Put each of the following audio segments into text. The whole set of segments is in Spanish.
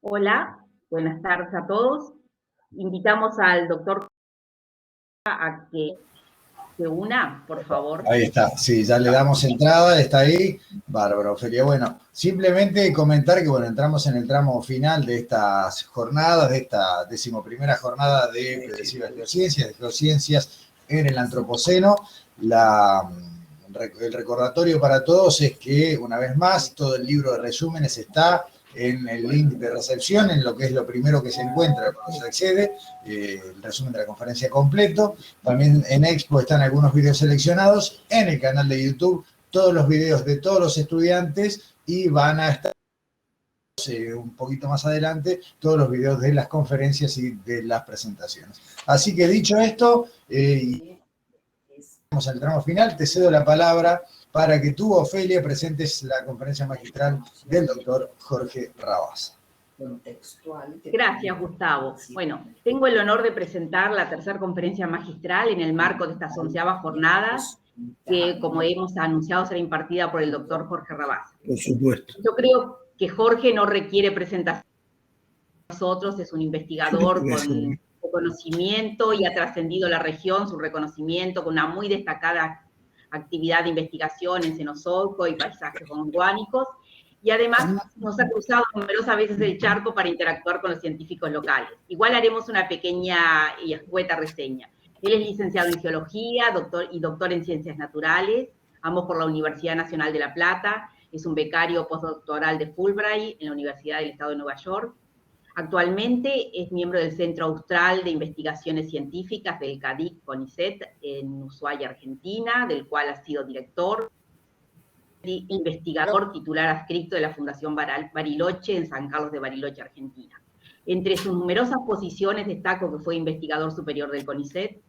Hola, buenas tardes a todos. Invitamos al doctor a que se una, por favor. Ahí está, sí, ya le damos entrada, está ahí. Bárbaro, Ofelia. Bueno, simplemente comentar que, bueno, entramos en el tramo final de estas jornadas, de esta 11ª jornada de Predecibles Geociencias en el Antropoceno. El recordatorio para todos es que, una vez más, todo el libro de resúmenes está en el link de recepción, en lo que es lo primero que se encuentra cuando se accede, el resumen de la conferencia completo. También en Expo están algunos videos seleccionados, en el canal de YouTube todos los videos de todos los estudiantes y van a estar un poquito más adelante todos los videos de las conferencias y de las presentaciones. Así que dicho esto, vamos al tramo final, te cedo la palabra para que tú, Ofelia, presentes la conferencia magistral del doctor Jorge Rabasa. Gracias, Gustavo. Bueno, tengo el honor de presentar la tercera conferencia magistral en el marco de estas 11ª jornadas que, como hemos anunciado, será impartida por el doctor Jorge Rabasa. Por supuesto. Yo creo que Jorge no requiere presentación. Nosotros es un investigador con conocimiento y ha trascendido la región, su reconocimiento con una muy destacada actividad de investigación en Cenozoico y paisajes onguánicos, y además nos ha cruzado numerosas veces el charco para interactuar con los científicos locales. Igual haremos una pequeña y escueta reseña. Él es licenciado en Geología doctor en Ciencias Naturales, ambos por la Universidad Nacional de La Plata, es un becario postdoctoral de Fulbright en la Universidad del Estado de Nueva York. Actualmente es miembro del Centro Austral de Investigaciones Científicas del CADIC-CONICET en Ushuaia, Argentina, del cual ha sido director, y investigador titular adscrito de la Fundación Bariloche en San Carlos de Bariloche, Argentina. Entre sus numerosas posiciones destaco que fue investigador superior del CONICET,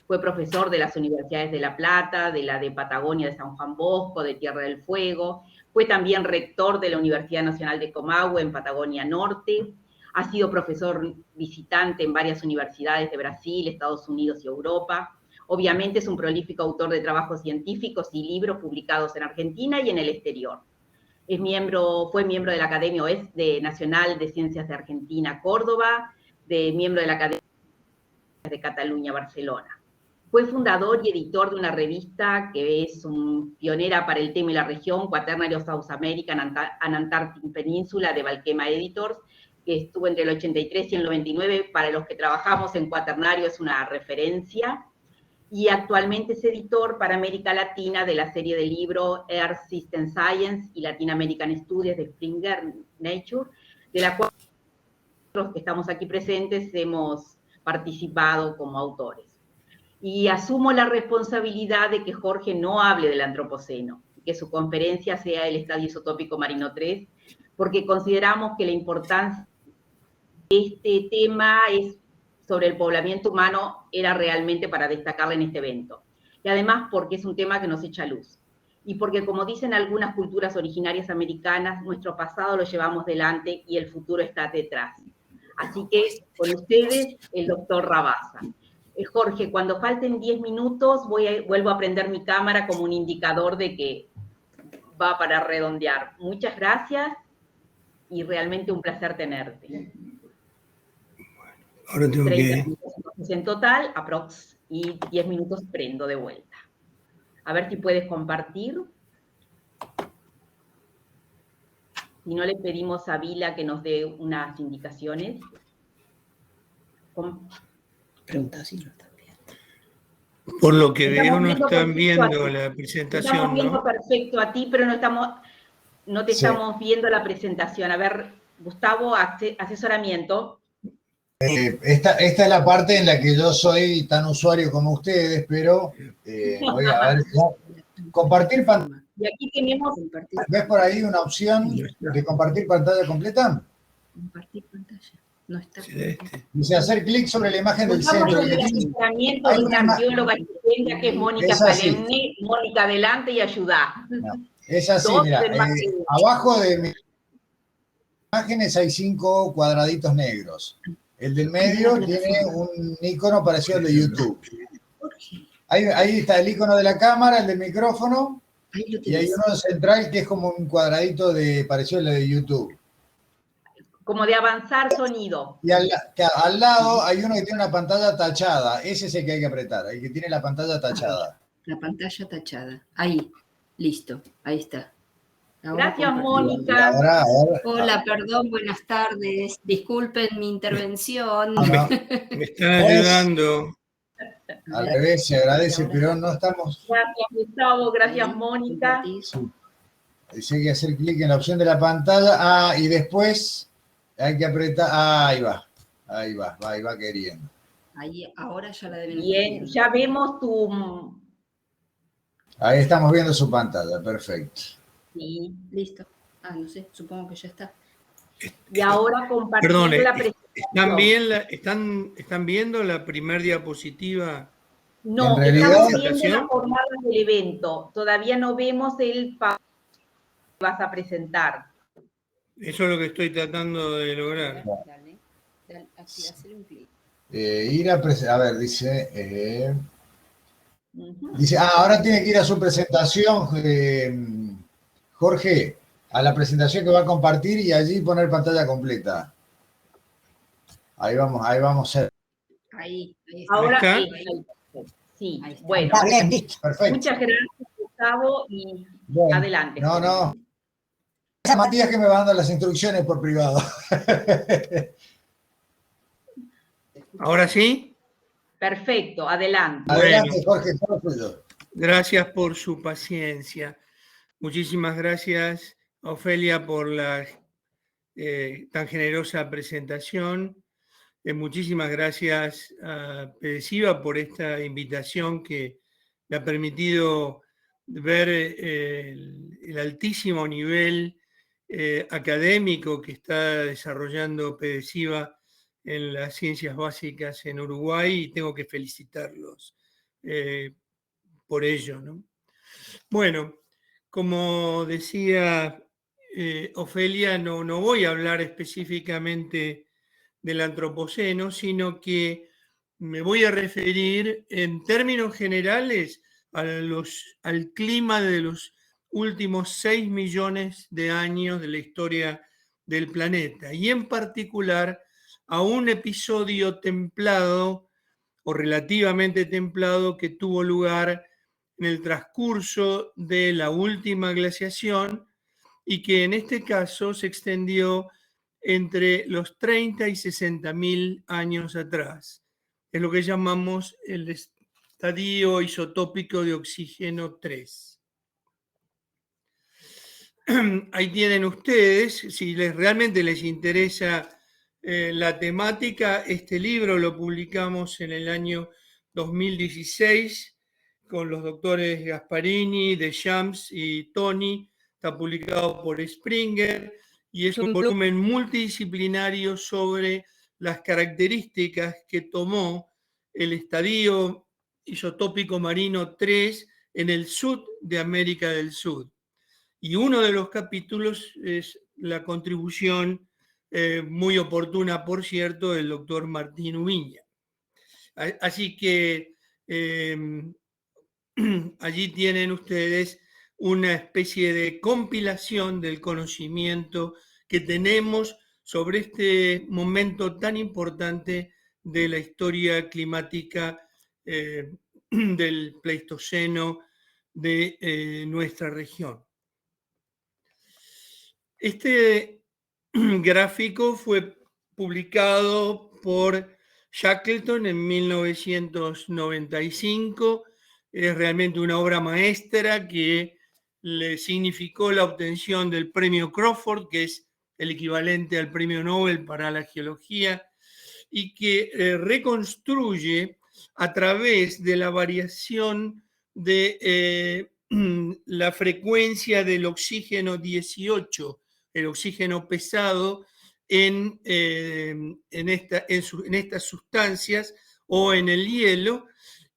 fue profesor de las universidades de La Plata, de la de Patagonia de San Juan Bosco, de Tierra del Fuego, fue también rector de la Universidad Nacional de Comahue en Patagonia Norte, ha sido profesor visitante en varias universidades de Brasil, Estados Unidos y Europa. Obviamente es un prolífico autor de trabajos científicos y libros publicados en Argentina y en el exterior. Fue miembro de la Academia Nacional de Ciencias de Argentina, Córdoba, miembro de la Academia de Cataluña, Barcelona. Fue fundador y editor de una revista que es pionera para el tema y la región, Quaternary South American and Antarctic Peninsula, de Valquema Editors, que estuvo entre el 83 y el 99, para los que trabajamos en cuaternario es una referencia, y actualmente es editor para América Latina de la serie de libros Earth System Science y Latin American Studies de Springer Nature, de la cual nosotros que estamos aquí presentes hemos participado como autores. Y asumo la responsabilidad de que Jorge no hable del Antropoceno, que su conferencia sea el Estadio Isotópico Marino 3, porque consideramos que la importancia de este tema sobre el poblamiento humano era realmente para destacarla en este evento. Y además porque es un tema que nos echa luz. Y porque, como dicen algunas culturas originarias americanas, nuestro pasado lo llevamos delante y el futuro está detrás. Así que, con ustedes, el doctor Rabasa. Jorge, cuando falten 10 minutos, vuelvo a prender mi cámara como un indicador de que va para redondear. Muchas gracias y realmente un placer tenerte. Ahora tengo 30 minutos en total, aprox, y 10 minutos prendo de vuelta. A ver si puedes compartir. Si no, le pedimos a Vila que nos dé unas indicaciones. Pregunta si no están viendo. Por lo que veo, no están viendo la presentación, estamos viendo perfecto a ti, pero no te estamos viendo la presentación. A ver, Gustavo, asesoramiento. Esta es la parte en la que yo soy tan usuario como ustedes, pero voy a ver, compartir pantalla. Y aquí tenemos... ¿Ves por ahí una opción de compartir pantalla completa? Compartir pantalla. No está. Dice hacer clic sobre la imagen del centro. El asesoramiento de una arqueóloga estupenda que es Mónica Salemni. Mónica, adelante y ayuda. No, es así, mira, abajo de mis imágenes hay 5 cuadraditos negros. El del medio tiene un icono parecido al de YouTube. Ahí está el icono de la cámara, el del micrófono, y hay uno central que es como un cuadradito parecido al de YouTube. como de avanzar sonido. Y al lado hay uno que tiene una pantalla tachada. Ese es el que hay que apretar, el que tiene la pantalla tachada. La pantalla tachada. Ahí, listo, ahí está. Ahora Gracias, compartimos. Mónica. Ahora, Hola, perdón, buenas tardes. Disculpen mi intervención. No, no. Me están ayudando. Al revés, se agradece, pero no estamos. Gracias, Gustavo. Gracias, Ahí, Mónica. compartir. Sí, hay que hacer clic en la opción de la pantalla. Ah, y después hay que apretar. Ah, ahí va queriendo. Ahí, ahora ya la deben estar Bien, viendo. ya vemos tu... Ahí estamos viendo su pantalla, perfecto. Sí. Listo. Ah, no sé, supongo que ya está. Y ahora compartir Perdón, la presentación. ¿están viendo la primer diapositiva? No, En realidad- estamos viendo ¿Presentación? la jornada del evento. Todavía no vemos el que vas a presentar. Eso es lo que estoy tratando de lograr. Dale, hacer un clic. A ver, dice. Ujú. Dice, ahora tiene que ir a su presentación, Jorge, a la presentación que va a compartir y allí poner pantalla completa. Ahí vamos a ver. Ahí Ahora está. sí, Ahí está. bueno. Está bien, listo, perfecto. Muchas gracias, Gustavo, y Bueno, adelante. No. Esa Matías que me va dando las instrucciones por privado. ¿Ahora sí? Perfecto, adelante. Adelante, Jorge, todo tuyo. Gracias por su paciencia. Muchísimas gracias, Ofelia, por la tan generosa presentación. Muchísimas gracias a Pedesiva por esta invitación que me ha permitido ver el altísimo nivel académico que está desarrollando Pedesiva en las ciencias básicas en Uruguay y tengo que felicitarlos por ello, ¿no? Bueno, como decía Ofelia, no voy a hablar específicamente del antropoceno, sino que me voy a referir en términos generales al clima de los últimos 6 millones de años de la historia del planeta, y en particular a un episodio templado o relativamente templado que tuvo lugar en el transcurso de la última glaciación y que en este caso se extendió entre los 30 y 60.000 años atrás. Es lo que llamamos el estadio isotópico de oxígeno 3. Ahí tienen ustedes, si realmente les interesa la temática, este libro lo publicamos en el año 2016 con los doctores Gasparini, Deschamps y Tony. Está publicado por Springer y es un volumen multidisciplinario sobre las características que tomó el estadio isotópico marino 3 en el sur de América del Sur. Y uno de los capítulos es la contribución muy oportuna, por cierto, del doctor Martín Ubiña. Así que allí tienen ustedes una especie de compilación del conocimiento que tenemos sobre este momento tan importante de la historia climática del Pleistoceno de nuestra región. Este gráfico fue publicado por Shackleton en 1995. Es realmente una obra maestra que le significó la obtención del premio Crawford, que es el equivalente al premio Nobel para la geología, y que reconstruye a través de la variación de la frecuencia del oxígeno 18, el oxígeno pesado en estas sustancias o en el hielo,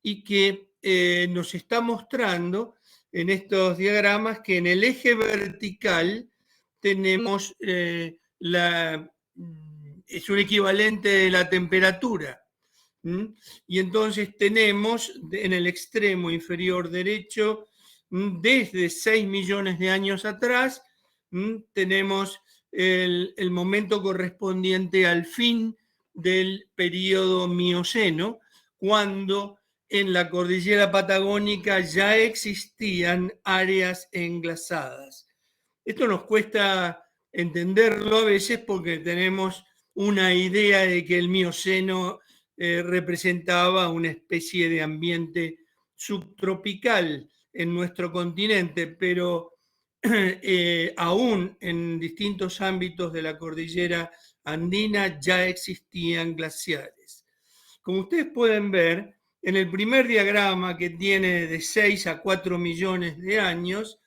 y que nos está mostrando en estos diagramas que en el eje vertical tenemos es un equivalente de la temperatura. Y entonces tenemos en el extremo inferior derecho, desde 6 millones de años atrás, tenemos el momento correspondiente al fin del periodo Mioceno, cuando en la cordillera patagónica ya existían áreas englasadas. Esto nos cuesta entenderlo a veces porque tenemos una idea de que el Mioceno representaba una especie de ambiente subtropical en nuestro continente, pero aún en distintos ámbitos de la cordillera andina ya existían glaciares. Como ustedes pueden ver, en el primer diagrama, que tiene de 6 a 4 millones de años,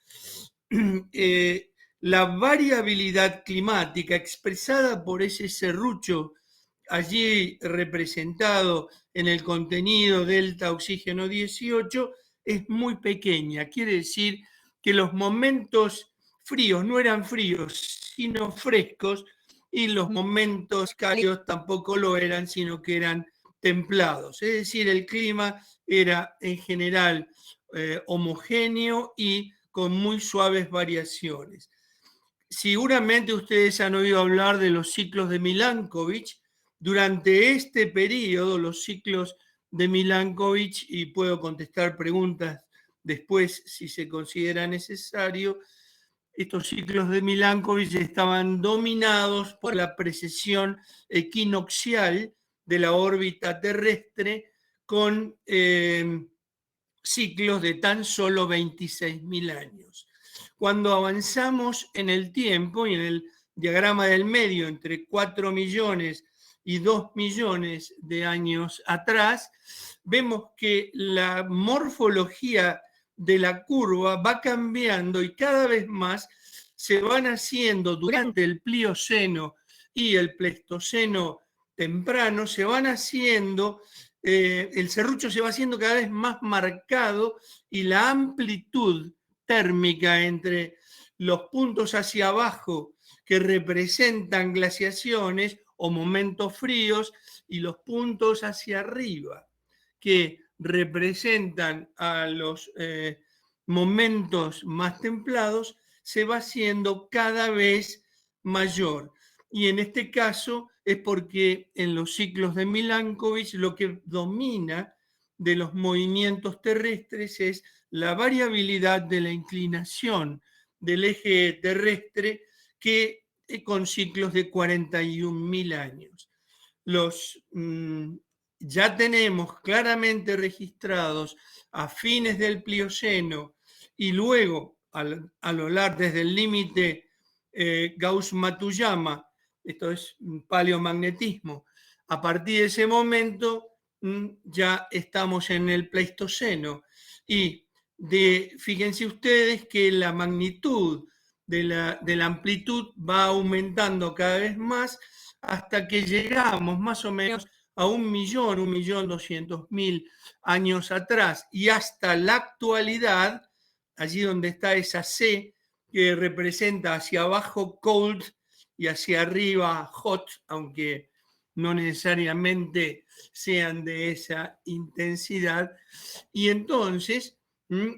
la variabilidad climática expresada por ese serrucho allí representado en el contenido delta oxígeno 18 es muy pequeña. Quiere decir que los momentos fríos no eran fríos, sino frescos, y los momentos cálidos tampoco lo eran, sino que eran templados. Es decir, el clima era en general homogéneo y con muy suaves variaciones. Seguramente ustedes han oído hablar de los ciclos de Milankovitch. Durante este periodo, los ciclos de Milankovitch, y puedo contestar preguntas después si se considera necesario, estos ciclos de Milankovitch estaban dominados por la precesión equinoccial de la órbita terrestre con ciclos de tan solo 26.000 años. Cuando avanzamos en el tiempo y en el diagrama del medio entre 4 millones y 2 millones de años atrás, vemos que la morfología de la curva va cambiando y cada vez más se van haciendo durante el Plioceno y el Pleistoceno temprano, se van haciendo, el serrucho se va haciendo cada vez más marcado y la amplitud térmica entre los puntos hacia abajo que representan glaciaciones o momentos fríos y los puntos hacia arriba que representan a los momentos más templados, se va haciendo cada vez mayor. Y en este caso es porque en los ciclos de Milankovitch lo que domina de los movimientos terrestres es la variabilidad de la inclinación del eje terrestre que con ciclos de 41.000 años. Ya tenemos claramente registrados a fines del Plioceno y luego a lo largo desde el límite Gauss-Matuyama, esto es paleomagnetismo, a partir de ese momento ya estamos en el Pleistoceno y fíjense ustedes que la magnitud de la amplitud va aumentando cada vez más hasta que llegamos más o menos a 1.200.000 años atrás y hasta la actualidad, allí donde está esa C que representa hacia abajo cold y hacia arriba hot, aunque no necesariamente sean de esa intensidad. Y entonces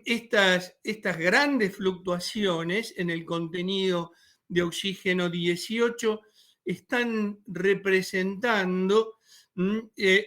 estas grandes fluctuaciones en el contenido de oxígeno 18 están representando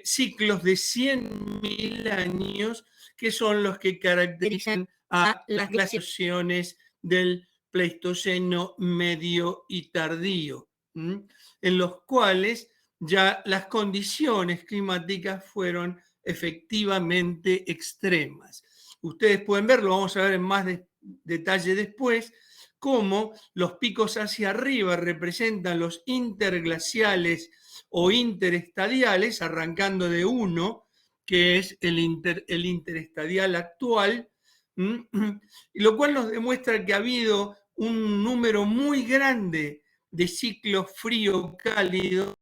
ciclos de 100.000 años, que son los que caracterizan a las glaciaciones del Pleistoceno medio y tardío, en los cuales ya las condiciones climáticas fueron efectivamente extremas. Ustedes pueden verlo, vamos a ver en más detalle después, cómo los picos hacia arriba representan los interglaciales o interestadiales, arrancando de 1, que es el interestadial actual, lo cual nos demuestra que ha habido un número muy grande de ciclos frío-cálido en la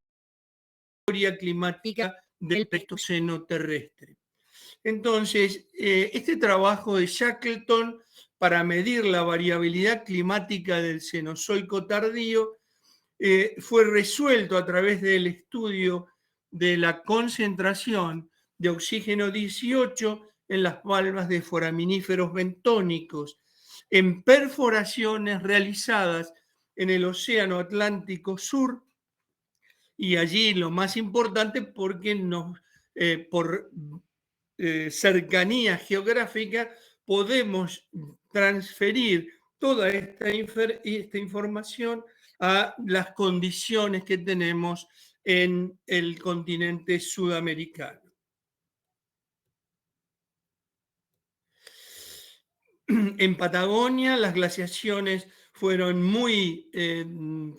historia climática del Pleistoceno terrestre. Entonces, este trabajo de Shackleton para medir la variabilidad climática del Cenozoico tardío fue resuelto a través del estudio de la concentración de oxígeno 18 en las valvas de foraminíferos bentónicos, en perforaciones realizadas en el Océano Atlántico Sur, y allí lo más importante porque por cercanía geográfica podemos transferir toda esta información a las condiciones que tenemos en el continente sudamericano. En Patagonia las glaciaciones fueron muy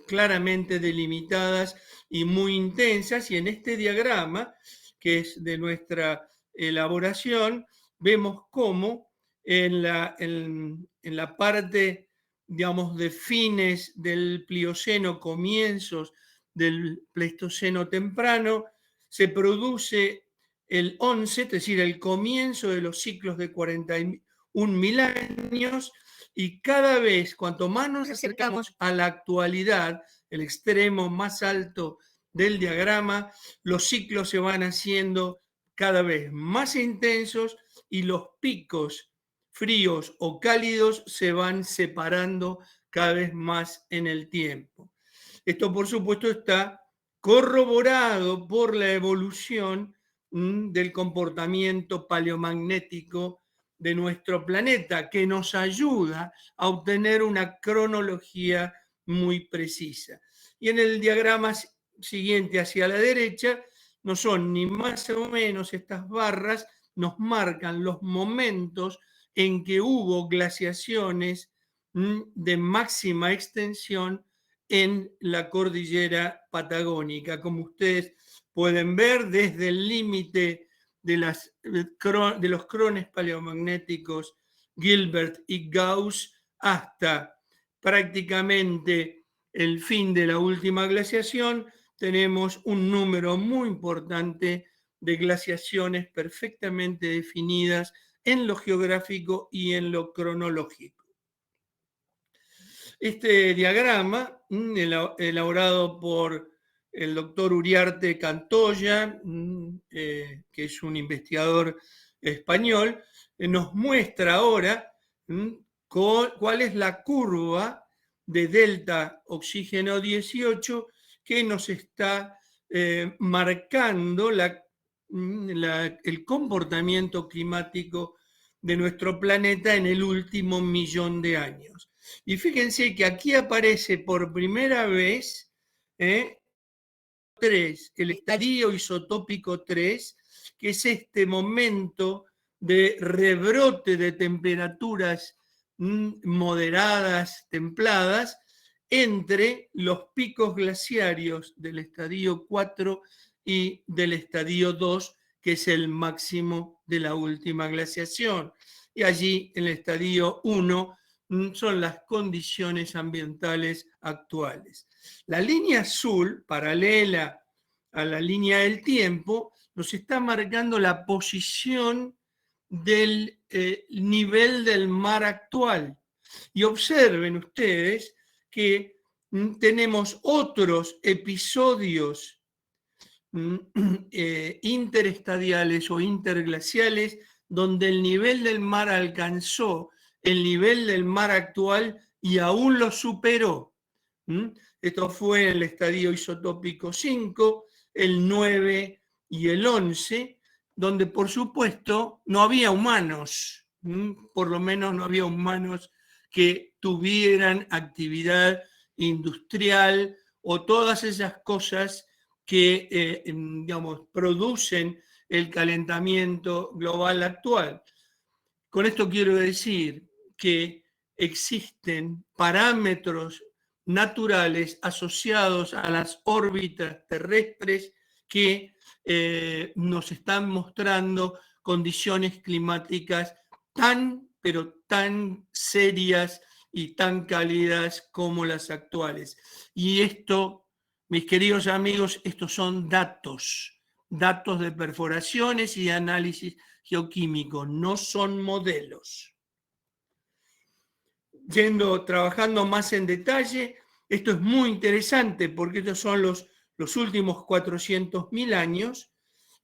claramente delimitadas y muy intensas, y en este diagrama, que es de nuestra elaboración, vemos cómo en la parte, digamos, de fines del Plioceno, comienzos del Pleistoceno temprano, se produce el 11, es decir, el comienzo de los ciclos de 41.000 años, y cada vez, cuanto más nos acercamos a la actualidad, el extremo más alto del diagrama, los ciclos se van haciendo cada vez más intensos y los picos fríos o cálidos se van separando cada vez más en el tiempo. Esto, por supuesto, está corroborado por la evolución del comportamiento paleomagnético de nuestro planeta, que nos ayuda a obtener una cronología muy precisa. Y en el diagrama siguiente hacia la derecha, no son ni más o menos estas barras, nos marcan los momentos en que hubo glaciaciones de máxima extensión en la cordillera patagónica. Como ustedes pueden ver, desde el límite de los crones paleomagnéticos Gilbert y Gauss hasta prácticamente el fin de la última glaciación, tenemos un número muy importante de glaciaciones perfectamente definidas en lo geográfico y en lo cronológico. Este diagrama, elaborado por el doctor Uriarte Cantoya, que es un investigador español, nos muestra ahora cuál es la curva de delta oxígeno 18 que nos está marcando el comportamiento climático de nuestro planeta en el último millón de años. Y fíjense que aquí aparece por primera vez el estadio isotópico 3, que es este momento de rebrote de temperaturas moderadas, templadas, entre los picos glaciarios del estadio 4 y del estadio 2, que es el máximo de la última glaciación. Y allí, en el estadio 1, son las condiciones ambientales actuales. La línea azul, paralela a la línea del tiempo, nos está marcando la posición del nivel del mar actual. Y observen ustedes que tenemos otros episodios interestadiales o interglaciales donde el nivel del mar alcanzó el nivel del mar actual y aún lo superó. Esto fue en el estadio isotópico 5, el 9 y el 11, donde por supuesto no había humanos, por lo menos no había humanos que tuvieran actividad industrial o todas esas cosas que digamos, producen el calentamiento global actual. Con esto quiero decir que existen parámetros naturales asociados a las órbitas terrestres que nos están mostrando condiciones climáticas pero tan serias y tan cálidas como las actuales. Y esto, mis queridos amigos, estos son datos de perforaciones y de análisis geoquímico, no son modelos. Trabajando más en detalle, esto es muy interesante porque estos son los últimos 400.000 años,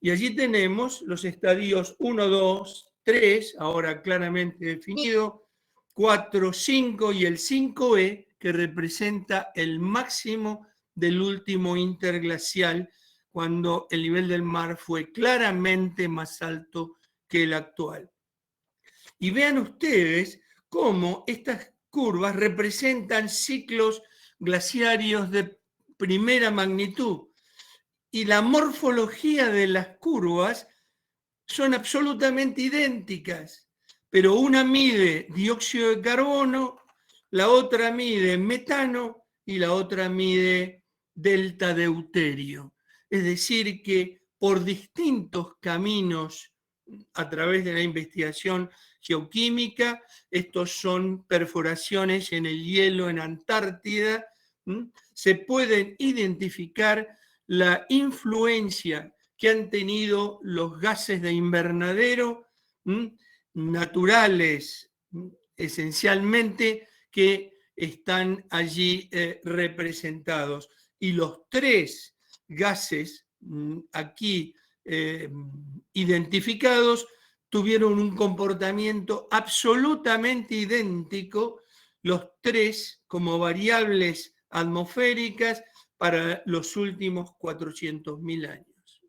y allí tenemos los estadios 1, 2, 3, ahora claramente definido, 4, 5 y el 5E, que que representa el máximo del último interglacial, cuando el nivel del mar fue claramente más alto que el actual. Y vean ustedes cómo estas curvas representan ciclos glaciarios de primera magnitud. Y la morfología de las curvas son absolutamente idénticas, pero una mide dióxido de carbono, la otra mide metano y la otra mide delta deuterio. Es decir, que por distintos caminos a través de la investigación geoquímica, estos son perforaciones en el hielo en Antártida, se pueden identificar la influencia que han tenido los gases de invernadero naturales, esencialmente, que están allí representados. Y los tres gases aquí identificados tuvieron un comportamiento absolutamente idéntico, los tres como variables atmosféricas para los últimos 400.000 años.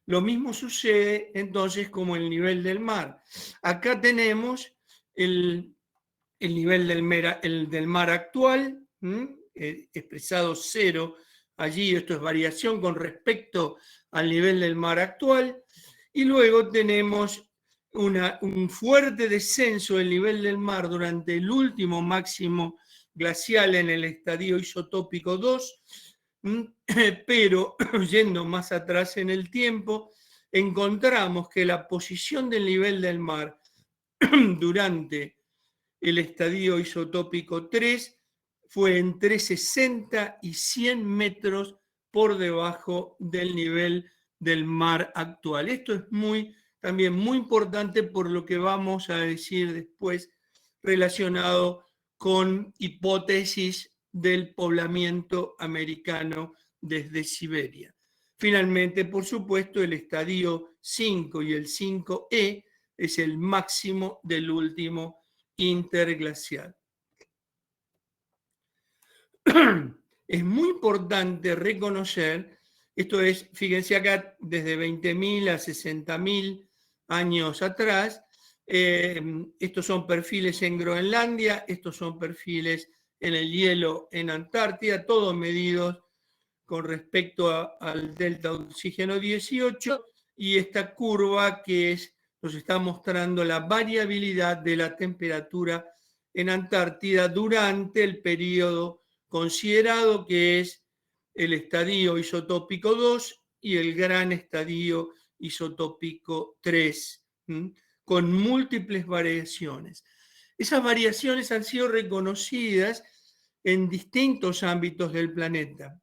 Lo mismo sucede entonces como el nivel del mar. Acá tenemos el nivel del mar actual, expresado 0 allí, esto es variación con respecto al nivel del mar actual, y luego tenemos un fuerte descenso del nivel del mar durante el último máximo glacial en el estadio isotópico 2, pero yendo más atrás en el tiempo, encontramos que la posición del nivel del mar durante el estadio isotópico 3 fue entre 60 y 100 metros por debajo del nivel del mar actual. Esto es también muy importante por lo que vamos a decir después relacionado con hipótesis del poblamiento americano desde Siberia. Finalmente, por supuesto, el estadio 5 y el 5E es el máximo del último interglacial. Es muy importante reconocer, esto es, fíjense acá, desde 20.000 a 60.000 años atrás, estos son perfiles en Groenlandia, estos son perfiles en el hielo en Antártida, todos medidos con respecto al delta oxígeno 18, y esta curva que nos está mostrando la variabilidad de la temperatura en Antártida durante el periodo considerado, que es el estadio isotópico 2 y el gran estadio isotópico 3, con múltiples variaciones. Esas variaciones han sido reconocidas en distintos ámbitos del planeta,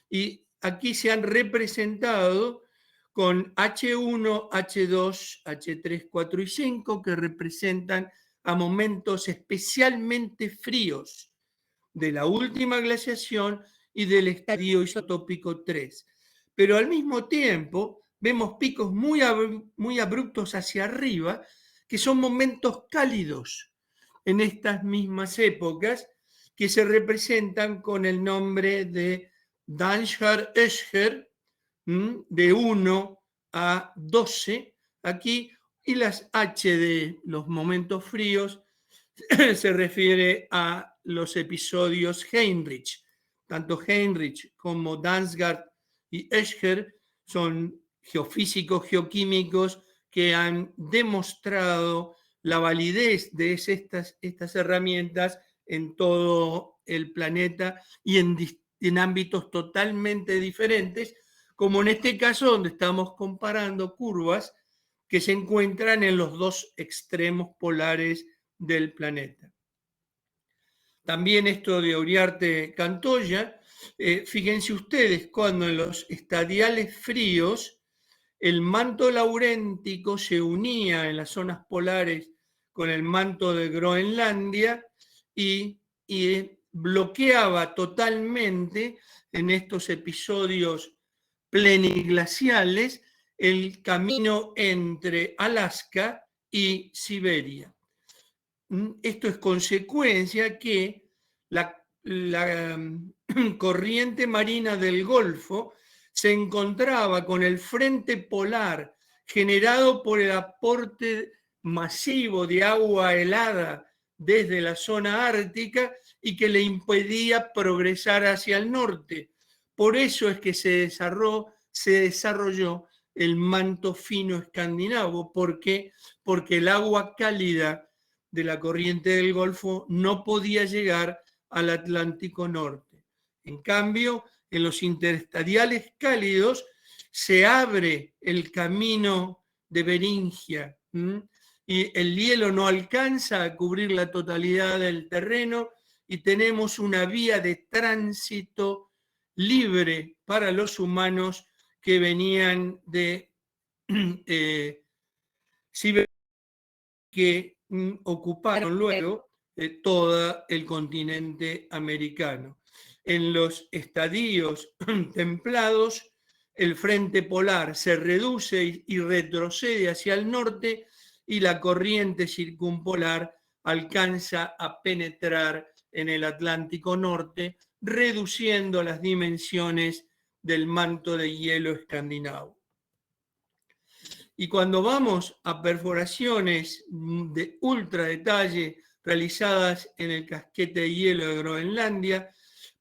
y aquí se han representado con H1, H2, H3, 4 y 5, que representan a momentos especialmente fríos de la última glaciación y del estadio isotópico 3. Pero al mismo tiempo vemos picos muy abruptos hacia arriba, que son momentos cálidos en estas mismas épocas, que se representan con el nombre de Dansgaard-Oeschger, de 1 a 12 aquí, y las H de los momentos fríos se refiere a los episodios Heinrich. Tanto Heinrich como Dansgaard y Oeschger son geofísicos, geoquímicos que han demostrado la validez de estas herramientas en todo el planeta y en ámbitos totalmente diferentes, como en este caso donde estamos comparando curvas que se encuentran en los dos extremos polares del planeta. También esto de Uriarte-Cantoya, fíjense ustedes, cuando en los estadiales fríos el manto lauréntico se unía en las zonas polares con el manto de Groenlandia y bloqueaba totalmente en estos episodios pleniglaciales el camino entre Alaska y Siberia. Esto es consecuencia que la corriente marina del Golfo se encontraba con el frente polar generado por el aporte masivo de agua helada desde la zona ártica y que le impedía progresar hacia el norte. Por eso es que se desarrolló el manto fino escandinavo. ¿Por qué? Porque el agua cálida de la corriente del Golfo no podía llegar al Atlántico Norte. En cambio, en los interestadiales cálidos se abre el camino de Beringia, y el hielo no alcanza a cubrir la totalidad del terreno y tenemos una vía de tránsito libre para los humanos que venían de Siberia, que ocuparon luego todo el continente americano. En los estadios templados, el frente polar se reduce y retrocede hacia el norte y la corriente circumpolar alcanza a penetrar en el Atlántico Norte, reduciendo las dimensiones del manto de hielo escandinavo. Y cuando vamos a perforaciones de ultra detalle realizadas en el casquete de hielo de Groenlandia,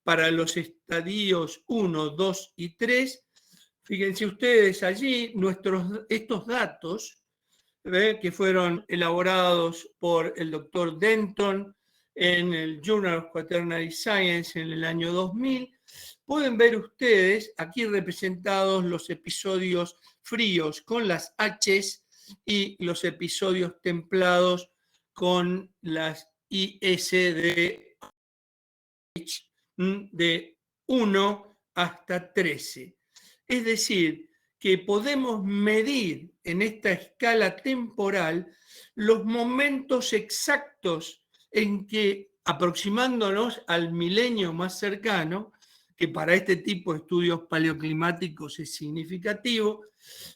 para los estadios 1, 2 y 3, fíjense ustedes allí estos datos, que fueron elaborados por el doctor Denton en el Journal of Quaternary Science en el año 2000, pueden ver ustedes aquí representados los episodios fríos con las H's y los episodios templados con las ISDH de 1 hasta 13. Es decir, que podemos medir en esta escala temporal los momentos exactos en que, aproximándonos al milenio más cercano, que para este tipo de estudios paleoclimáticos es significativo,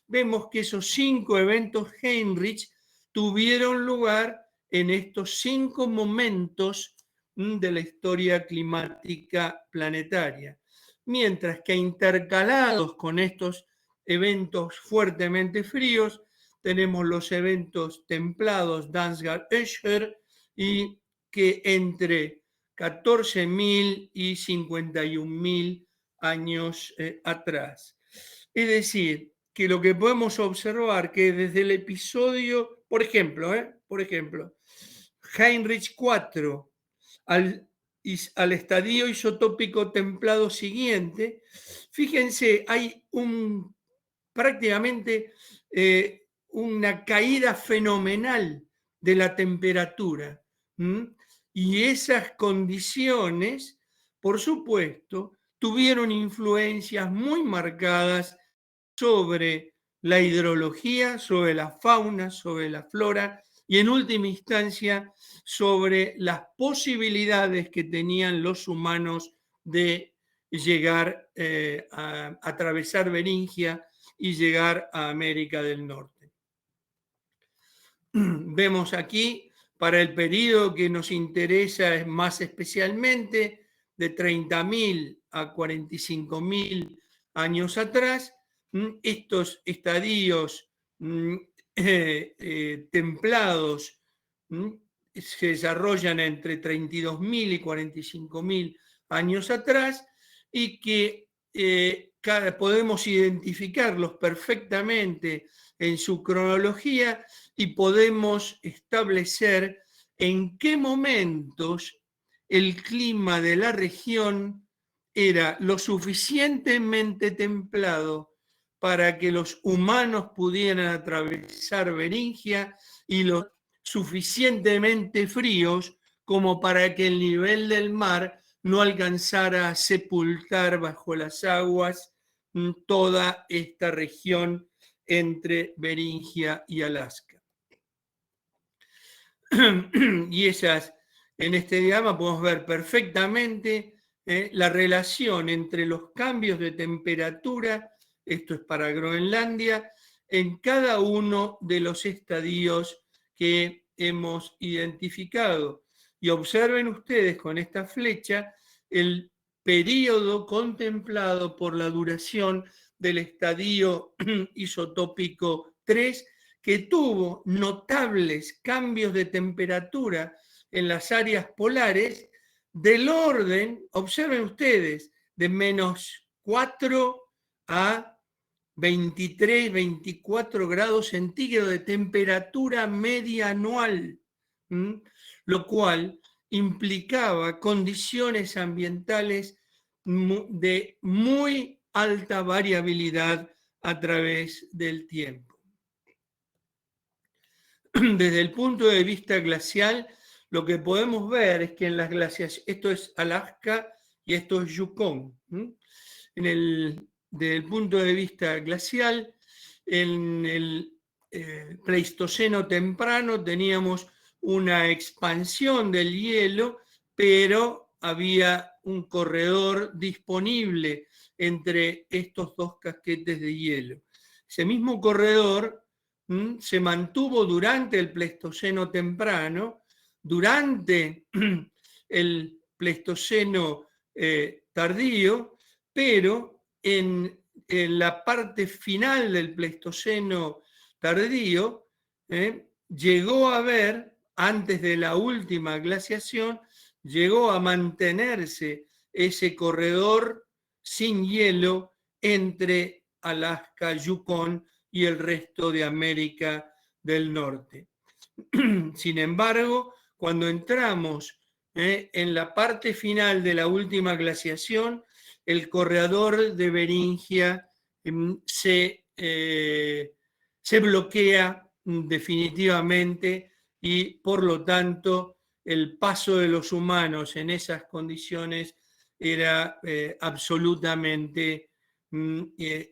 vemos que esos 5 eventos Heinrich tuvieron lugar en estos 5 momentos de la historia climática planetaria, mientras que intercalados con estos eventos fuertemente fríos, tenemos los eventos templados Dansgaard-Oeschger y que entre 14.000 y 51.000 años atrás. Es decir, que lo que podemos observar que desde el episodio, por ejemplo, Heinrich 4 al estadio isotópico templado siguiente, fíjense, hay prácticamente una caída fenomenal de la temperatura. Y esas condiciones, por supuesto, tuvieron influencias muy marcadas sobre la hidrología, sobre la fauna, sobre la flora y en última instancia sobre las posibilidades que tenían los humanos de llegar a atravesar Beringia y llegar a América del Norte. Vemos aquí, para el periodo que nos interesa más especialmente, de 30.000 a 45.000 años atrás, estos estadios templados se desarrollan entre 32.000 y 45.000 años atrás y que podemos identificarlos perfectamente en su cronología y podemos establecer en qué momentos el clima de la región era lo suficientemente templado para que los humanos pudieran atravesar Beringia y lo suficientemente fríos como para que el nivel del mar no alcanzara a sepultar bajo las aguas toda esta región entre Beringia y Alaska. Y en este diagrama podemos ver perfectamente la relación entre los cambios de temperatura, esto es para Groenlandia, en cada uno de los estadios que hemos identificado. Y observen ustedes con esta flecha el periodo contemplado por la duración del estadio isotópico 3, que tuvo notables cambios de temperatura en las áreas polares del orden, observen ustedes, de -4 a 23, 24 grados centígrados de temperatura media anual, lo cual implicaba condiciones ambientales de muy alta variabilidad a través del tiempo. Desde el punto de vista glacial, lo que podemos ver es que en las glaciaciones, esto es Alaska y esto es Yukon. Desde el punto de vista glacial, en el Pleistoceno temprano teníamos una expansión del hielo, pero había un corredor disponible entre estos dos casquetes de hielo. Ese mismo corredor se mantuvo durante el Pleistoceno temprano, durante el Pleistoceno tardío, pero en la parte final del Pleistoceno tardío llegó a haber, antes de la última glaciación, llegó a mantenerse ese corredor sin hielo entre Alaska, Yukon y el resto de América del Norte. Sin embargo, cuando entramos en la parte final de la última glaciación, el corredor de Beringia se bloquea definitivamente y, por lo tanto, el paso de los humanos en esas condiciones era absolutamente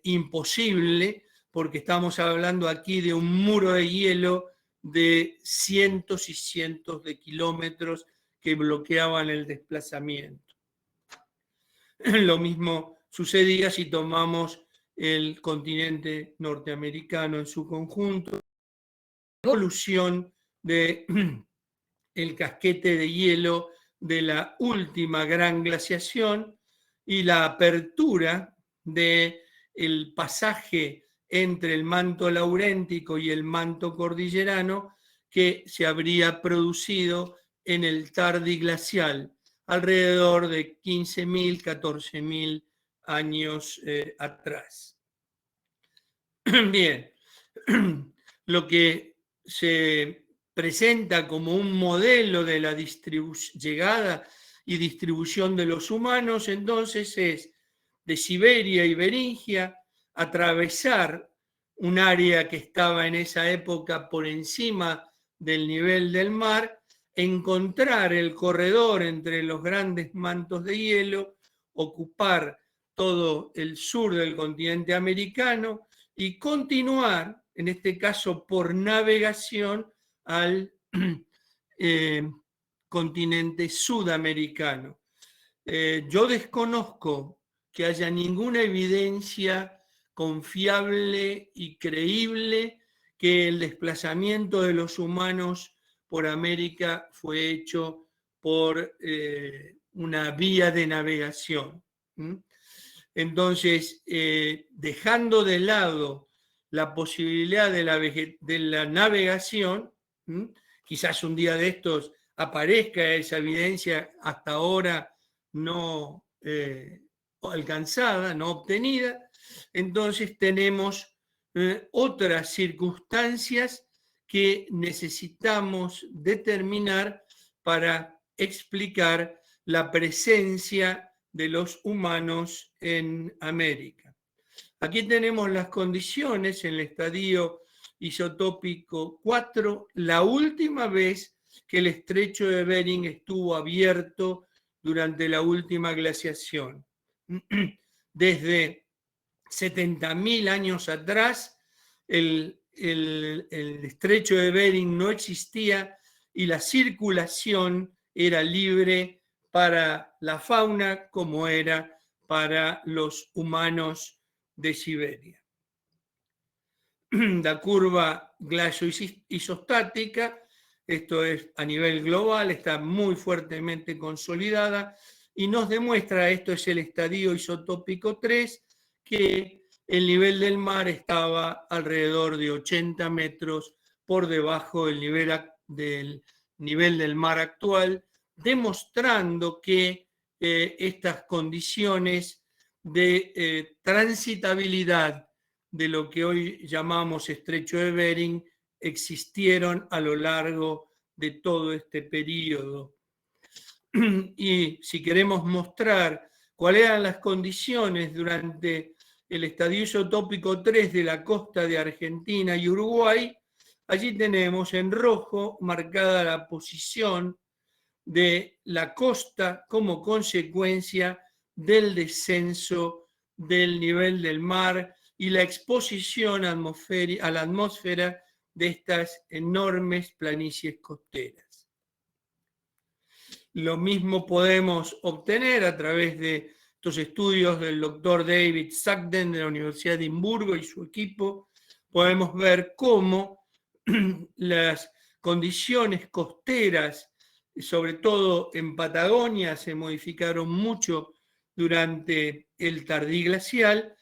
imposible, porque estamos hablando aquí de un muro de hielo de cientos y cientos de kilómetros que bloqueaban el desplazamiento. Lo mismo sucedía si tomamos el continente norteamericano en su conjunto. La evolución del casquete de hielo de la última gran glaciación y la apertura del pasaje entre el manto lauréntico y el manto cordillerano que se habría producido en el tardiglacial, alrededor de 15.000, 14.000 años atrás. Bien, lo que se presenta como un modelo de la llegada y distribución de los humanos, entonces, es de Siberia y Beringia, atravesar un área que estaba en esa época por encima del nivel del mar, encontrar el corredor entre los grandes mantos de hielo, ocupar todo el sur del continente americano y continuar, en este caso por navegación, al continente sudamericano. Yo desconozco que haya ninguna evidencia confiable y creíble que el desplazamiento de los humanos por América fue hecho por una vía de navegación. Entonces, dejando de lado la posibilidad de la navegación, quizás un día de estos aparezca esa evidencia hasta ahora no alcanzada, no obtenida, entonces tenemos otras circunstancias que necesitamos determinar para explicar la presencia de los humanos en América. Aquí tenemos las condiciones en el estadio isotópico 4, la última vez que el estrecho de Bering estuvo abierto durante la última glaciación. Desde 70.000 años atrás, el estrecho de Bering no existía y la circulación era libre para la fauna como era para los humanos de Siberia. La curva glacio-isostática esto es a nivel global, está muy fuertemente consolidada y nos demuestra, esto es el estadio isotópico 3, que el nivel del mar estaba alrededor de 80 metros por debajo del nivel del mar actual, demostrando que estas condiciones de transitabilidad de lo que hoy llamamos estrecho de Bering existieron a lo largo de todo este periodo. Y si queremos mostrar cuáles eran las condiciones durante el estadio isotópico 3 de la costa de Argentina y Uruguay, allí tenemos en rojo marcada la posición de la costa como consecuencia del descenso del nivel del mar y la exposición a la atmósfera de estas enormes planicies costeras. Lo mismo podemos obtener a través de estos estudios del doctor David Sugden de la Universidad de Edimburgo y su equipo. Podemos ver cómo las condiciones costeras, sobre todo en Patagonia, se modificaron mucho durante el tardiglacial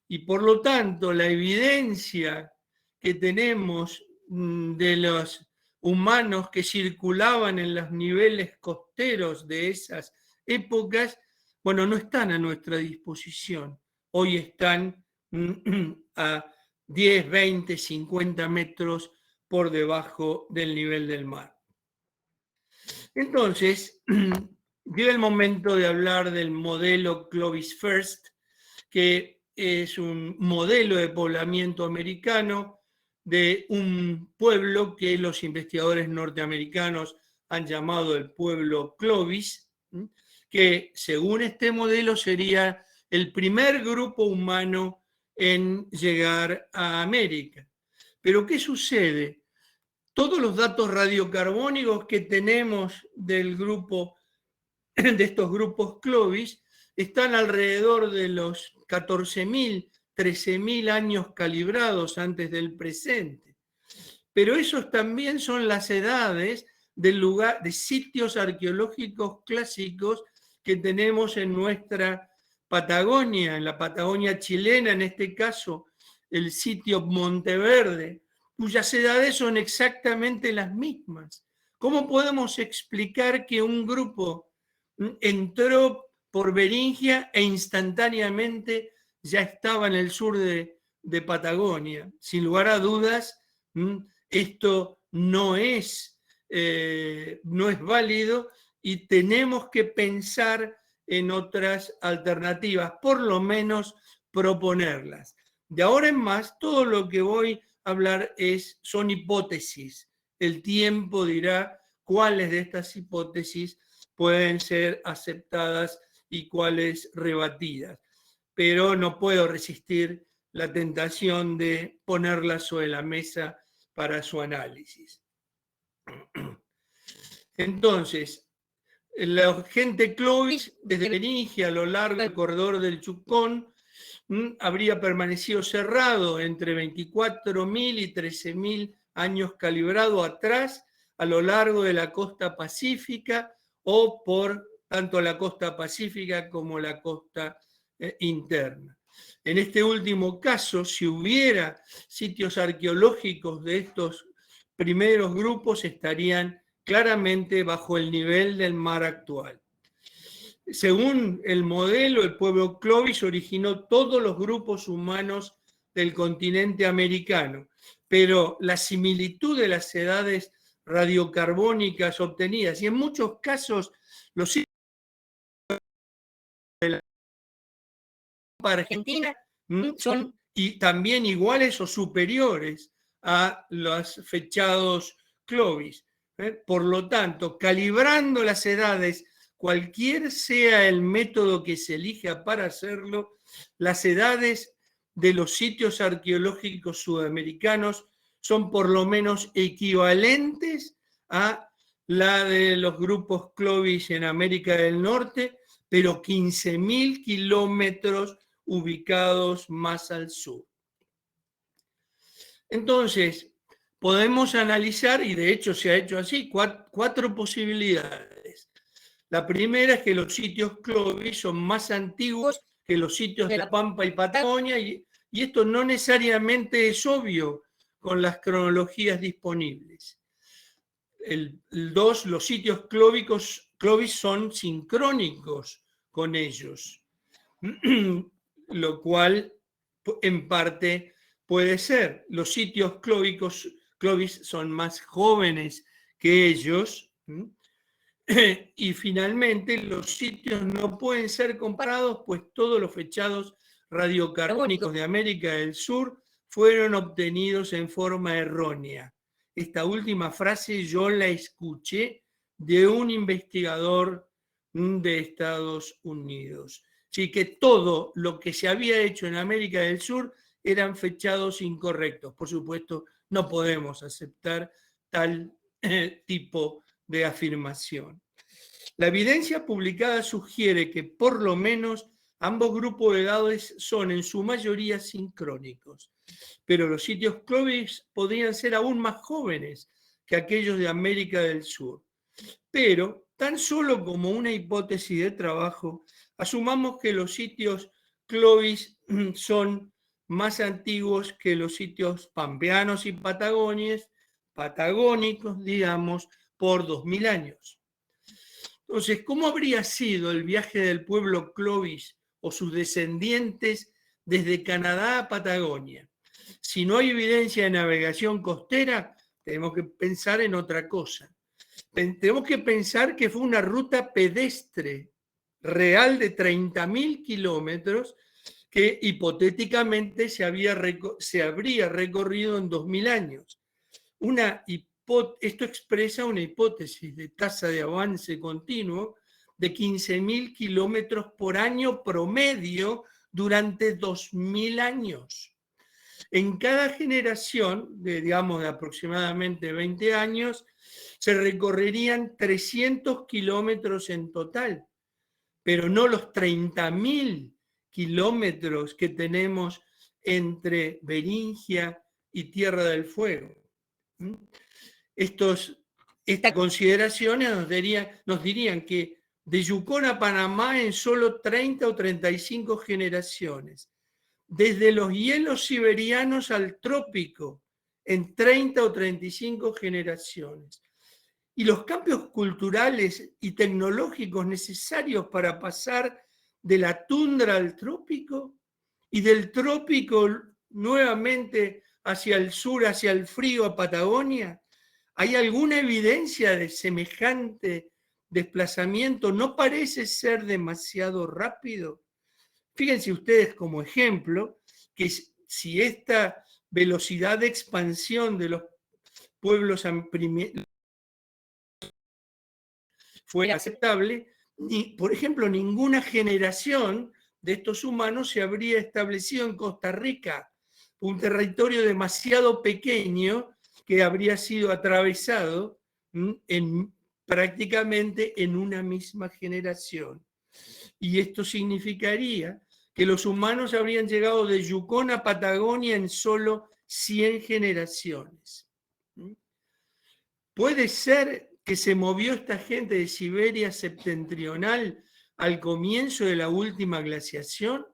y por lo tanto la evidencia que tenemos de los humanos que circulaban en los niveles costeros de esas épocas, bueno, no están a nuestra disposición. Hoy están a 10, 20, 50 metros por debajo del nivel del mar. Entonces, llega el momento de hablar del modelo Clovis First, que es un modelo de poblamiento americano de un pueblo que los investigadores norteamericanos han llamado el pueblo Clovis, que según este modelo sería el primer grupo humano en llegar a América. Pero ¿qué sucede? Todos los datos radiocarbónicos que tenemos del grupo, de estos grupos Clovis, están alrededor de los 14.000, 13.000 años calibrados antes del presente. Pero esos también son las edades del lugar, de sitios arqueológicos clásicos que tenemos en nuestra Patagonia, en la Patagonia chilena, en este caso el sitio Monteverde, cuyas edades son exactamente las mismas. ¿Cómo podemos explicar que un grupo entró por Beringia e instantáneamente ya estaba en el sur de Patagonia? Sin lugar a dudas, esto no es válido y tenemos que pensar en otras alternativas, por lo menos proponerlas. De ahora en más, todo lo que voy a hablar son hipótesis. El tiempo dirá cuáles de estas hipótesis pueden ser aceptadas y cuáles rebatidas. Pero no puedo resistir la tentación de ponerlas sobre la mesa para su análisis. Entonces, la gente Clovis, desde Beringia a lo largo del corredor del Chukón, habría permanecido cerrado entre 24.000 y 13.000 años calibrado atrás a lo largo de la costa pacífica o por tanto la costa pacífica como la costa interna. En este último caso, si hubiera sitios arqueológicos de estos primeros grupos, estarían claramente bajo el nivel del mar actual. Según el modelo, el pueblo Clovis originó todos los grupos humanos del continente americano, pero la similitud de las edades radiocarbónicas obtenidas, y en muchos casos los sitios de la Argentina son y también iguales o superiores a los fechados Clovis. Por lo tanto, calibrando las edades, cualquier sea el método que se elija para hacerlo, las edades de los sitios arqueológicos sudamericanos son por lo menos equivalentes a la de los grupos Clovis en América del Norte, pero 15.000 kilómetros ubicados más al sur. Entonces, podemos analizar, y de hecho se ha hecho así, cuatro posibilidades. La primera es que los sitios Clovis son más antiguos que los sitios de La Pampa y Patagonia, y esto no necesariamente es obvio con las cronologías disponibles. El 2, los sitios Clovis son sincrónicos con ellos, lo cual en parte puede ser. Los sitios Clovis son más jóvenes que ellos. Y finalmente, los sitios no pueden ser comparados, pues todos los fechados radiocarbónicos de América del Sur fueron obtenidos en forma errónea. Esta última frase yo la escuché de un investigador de Estados Unidos. Así que todo lo que se había hecho en América del Sur eran fechados incorrectos. Por supuesto, no podemos aceptar tal tipo de afirmación. La evidencia publicada sugiere que por lo menos ambos grupos de edades son en su mayoría sincrónicos, pero los sitios Clovis podrían ser aún más jóvenes que aquellos de América del Sur. Pero, tan solo como una hipótesis de trabajo, asumamos que los sitios Clovis son más antiguos que los sitios pampeanos y patagónicos, digamos, por 2000 años. Entonces, ¿cómo habría sido el viaje del pueblo Clovis o sus descendientes desde Canadá a Patagonia? Si no hay evidencia de navegación costera, tenemos que pensar en otra cosa. Tenemos que pensar que fue una ruta pedestre real de 30.000 kilómetros que hipotéticamente se habría recorrido en 2000 años. Esto expresa una hipótesis de tasa de avance continuo de 15.000 kilómetros por año promedio durante 2000 años. En cada generación, de aproximadamente 20 años, se recorrerían 300 kilómetros en total, pero no los 30.000 kilómetros que tenemos entre Beringia y Tierra del Fuego. Estas consideraciones nos dirían que de Yukon a Panamá en solo 30 o 35 generaciones, desde los hielos siberianos al trópico en 30 o 35 generaciones, y los cambios culturales y tecnológicos necesarios para pasar de la tundra al trópico y del trópico nuevamente hacia el sur, hacia el frío, a Patagonia. ¿Hay alguna evidencia de semejante desplazamiento? ¿No parece ser demasiado rápido? Fíjense ustedes como ejemplo que si esta velocidad de expansión de los pueblos fue aceptable, por ejemplo, ninguna generación de estos humanos se habría establecido en Costa Rica, un territorio demasiado pequeño que habría sido atravesado prácticamente en una misma generación. Y esto significaría que los humanos habrían llegado de Yukon a Patagonia en solo 100 generaciones. ¿Puede ser que se movió esta gente de Siberia septentrional al comienzo de la última glaciación?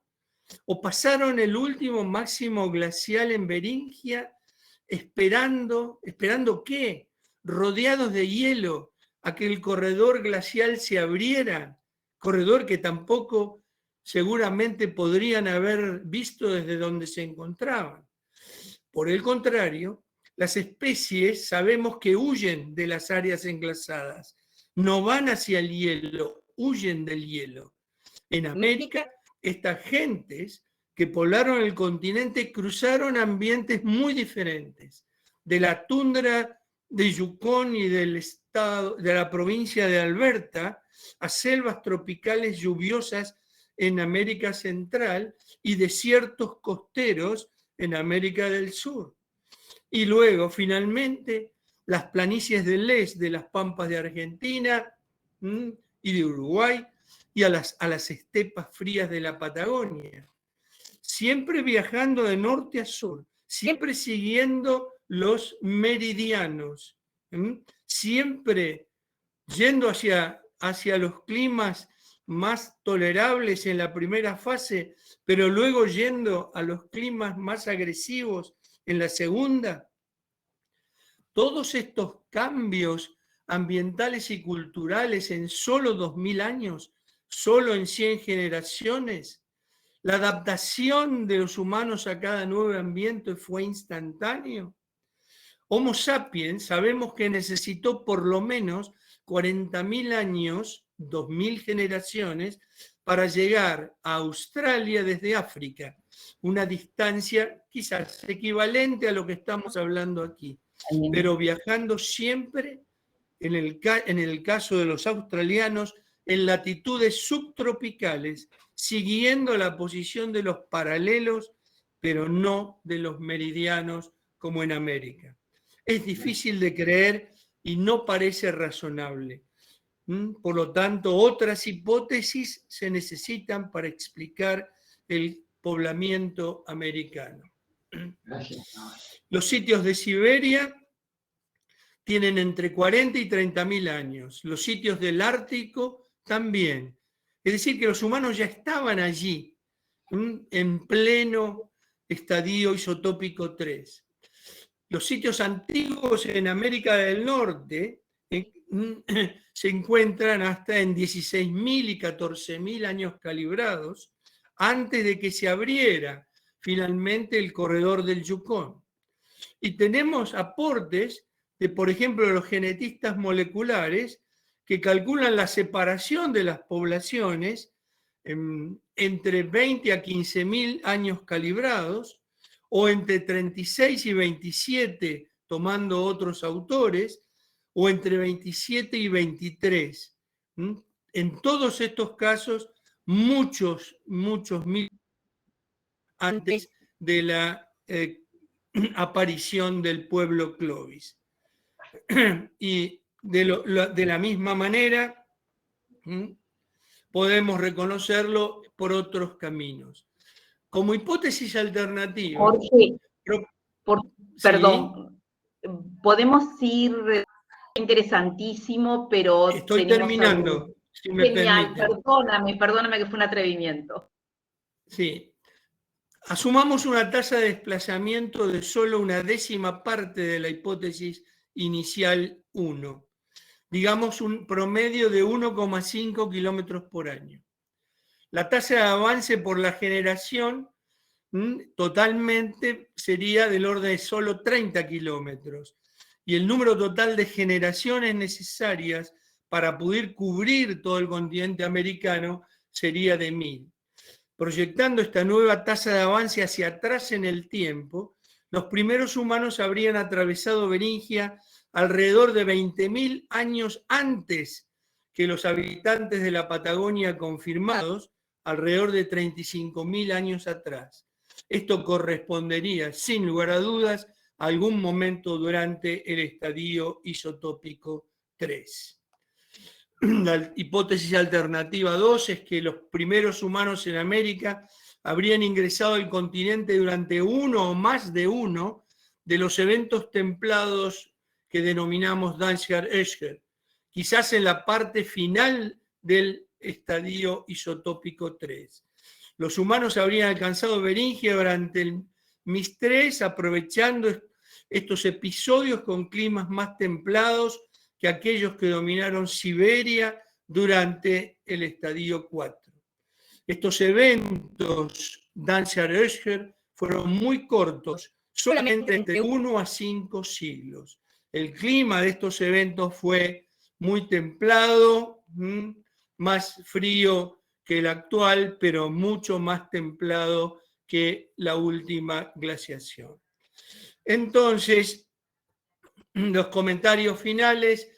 ¿O pasaron el último máximo glacial en Beringia esperando qué? Rodeados de hielo, a que el corredor glacial se abriera, corredor que tampoco seguramente podrían haber visto desde donde se encontraban. Por el contrario, las especies sabemos que huyen de las áreas englasadas, no van hacia el hielo, huyen del hielo. En América, estas gentes que poblaron el continente cruzaron ambientes muy diferentes, de la tundra de Yukon y del estado, de la provincia de Alberta, a selvas tropicales lluviosas en América Central y desiertos costeros en América del Sur. Y luego, finalmente, las planicies del Les, de las pampas de Argentina y de Uruguay, y a las estepas frías de la Patagonia. Siempre viajando de norte a sur, siempre siguiendo los meridianos, siempre yendo hacia los climas más tolerables en la primera fase, pero luego yendo a los climas más agresivos en la segunda. Todos estos cambios ambientales y culturales en solo 2000 años, solo en 100 generaciones, la adaptación de los humanos a cada nuevo ambiente fue instantáneo. Homo sapiens sabemos que necesitó por lo menos 40.000 años, 2000 generaciones, para llegar a Australia desde África, una distancia quizás equivalente a lo que estamos hablando aquí, pero viajando siempre, en el caso de los australianos, en latitudes subtropicales, siguiendo la posición de los paralelos, pero no de los meridianos como en América. Es difícil de creer y no parece razonable. Por lo tanto, otras hipótesis se necesitan para explicar el poblamiento americano. Los sitios de Siberia tienen entre 40 y 30.000 años. Los sitios del Ártico también. Es decir, que los humanos ya estaban allí, en pleno estadio isotópico 3. Los sitios antiguos en América del Norte se encuentran hasta en 16.000 y 14.000 años calibrados, antes de que se abriera finalmente el corredor del Yukón. Y tenemos aportes de, por ejemplo, los genetistas moleculares que calculan la separación de las poblaciones entre 20 a 15.000 años calibrados, o entre 36 y 27, tomando otros autores, o entre 27 y 23. En todos estos casos, muchos mil antes de la aparición del pueblo Clovis. Y de la misma manera, podemos reconocerlo por otros caminos. Como hipótesis alternativa... Jorge, perdón, ¿sí? podemos ir... Interesantísimo, pero... Estoy terminando, si me Genial, permiten. perdóname que fue un atrevimiento. Sí. Asumamos una tasa de desplazamiento de solo una décima parte de la hipótesis inicial 1. Digamos un promedio de 1,5 kilómetros por año. La tasa de avance por la generación totalmente sería del orden de solo 30 kilómetros. Y el número total de generaciones necesarias para poder cubrir todo el continente americano sería de 1000. Proyectando esta nueva tasa de avance hacia atrás en el tiempo, los primeros humanos habrían atravesado Beringia alrededor de 20.000 años antes que los habitantes de la Patagonia confirmados, alrededor de 35.000 años atrás. Esto correspondería, sin lugar a dudas, a algún momento durante el estadio isotópico 3. La hipótesis alternativa 2 es que los primeros humanos en América habrían ingresado al continente durante uno o más de uno de los eventos templados que denominamos Danziger-Escher, quizás en la parte final del estadio isotópico 3. Los humanos habrían alcanzado Beringia durante el MIS 3, aprovechando estos episodios con climas más templados que aquellos que dominaron Siberia durante el estadio 4. Estos eventos Danziger-Escher fueron muy cortos, solamente entre 1 a 5 siglos. El clima de estos eventos fue muy templado, más frío que el actual, pero mucho más templado que la última glaciación. Entonces, los comentarios finales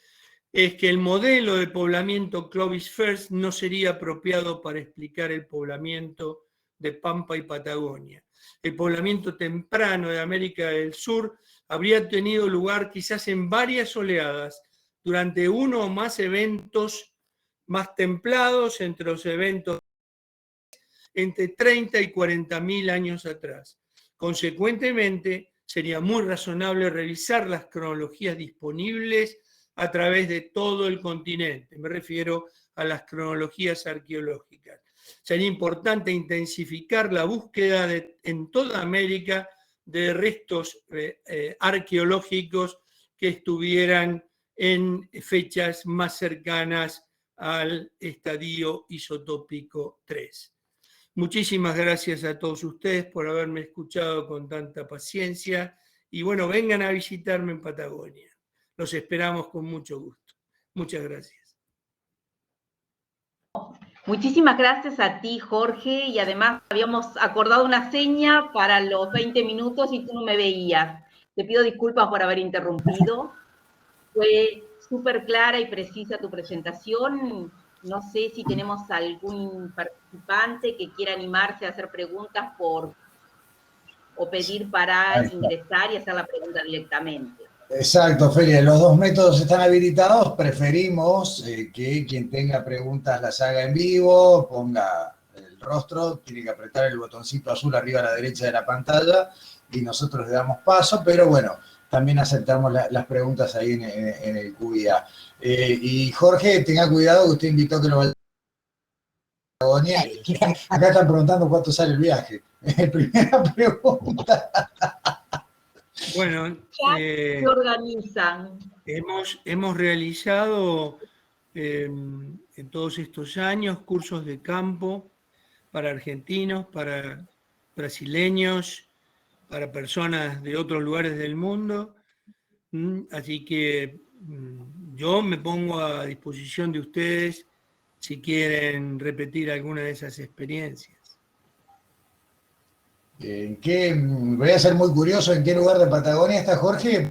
es que el modelo de poblamiento Clovis-First no sería apropiado para explicar el poblamiento de Pampa y Patagonia. El poblamiento temprano de América del Sur habría tenido lugar quizás en varias oleadas durante uno o más eventos más templados, entre los eventos entre 30 y 40.000 años atrás. Consecuentemente, sería muy razonable revisar las cronologías disponibles a través de todo el continente. Me refiero a las cronologías arqueológicas. Sería importante intensificar la búsqueda en toda América de restos arqueológicos que estuvieran en fechas más cercanas al estadio isotópico 3. Muchísimas gracias a todos ustedes por haberme escuchado con tanta paciencia y bueno, vengan a visitarme en Patagonia. Los esperamos con mucho gusto. Muchas gracias. Muchísimas gracias a ti, Jorge, y además habíamos acordado una seña para los 20 minutos y tú no me veías. Te pido disculpas por haber interrumpido. Fue súper clara y precisa tu presentación. No sé si tenemos algún participante que quiera animarse a hacer preguntas o pedir para ingresar y hacer la pregunta directamente. Exacto, Felia, los dos métodos están habilitados. Preferimos que quien tenga preguntas las haga en vivo, ponga el rostro, tiene que apretar el botoncito azul arriba a la derecha de la pantalla y nosotros le damos paso, pero bueno, también aceptamos las preguntas ahí en el QIA. Y Jorge, tenga cuidado que usted invitó que lo vaya a Patagonia. Acá están preguntando cuánto sale el viaje. Primera pregunta. Bueno, se organizan. Hemos realizado en todos estos años cursos de campo para argentinos, para brasileños, para personas de otros lugares del mundo. Así que yo me pongo a disposición de ustedes si quieren repetir alguna de esas experiencias. Voy a ser muy curioso, ¿en qué lugar de Patagonia está Jorge?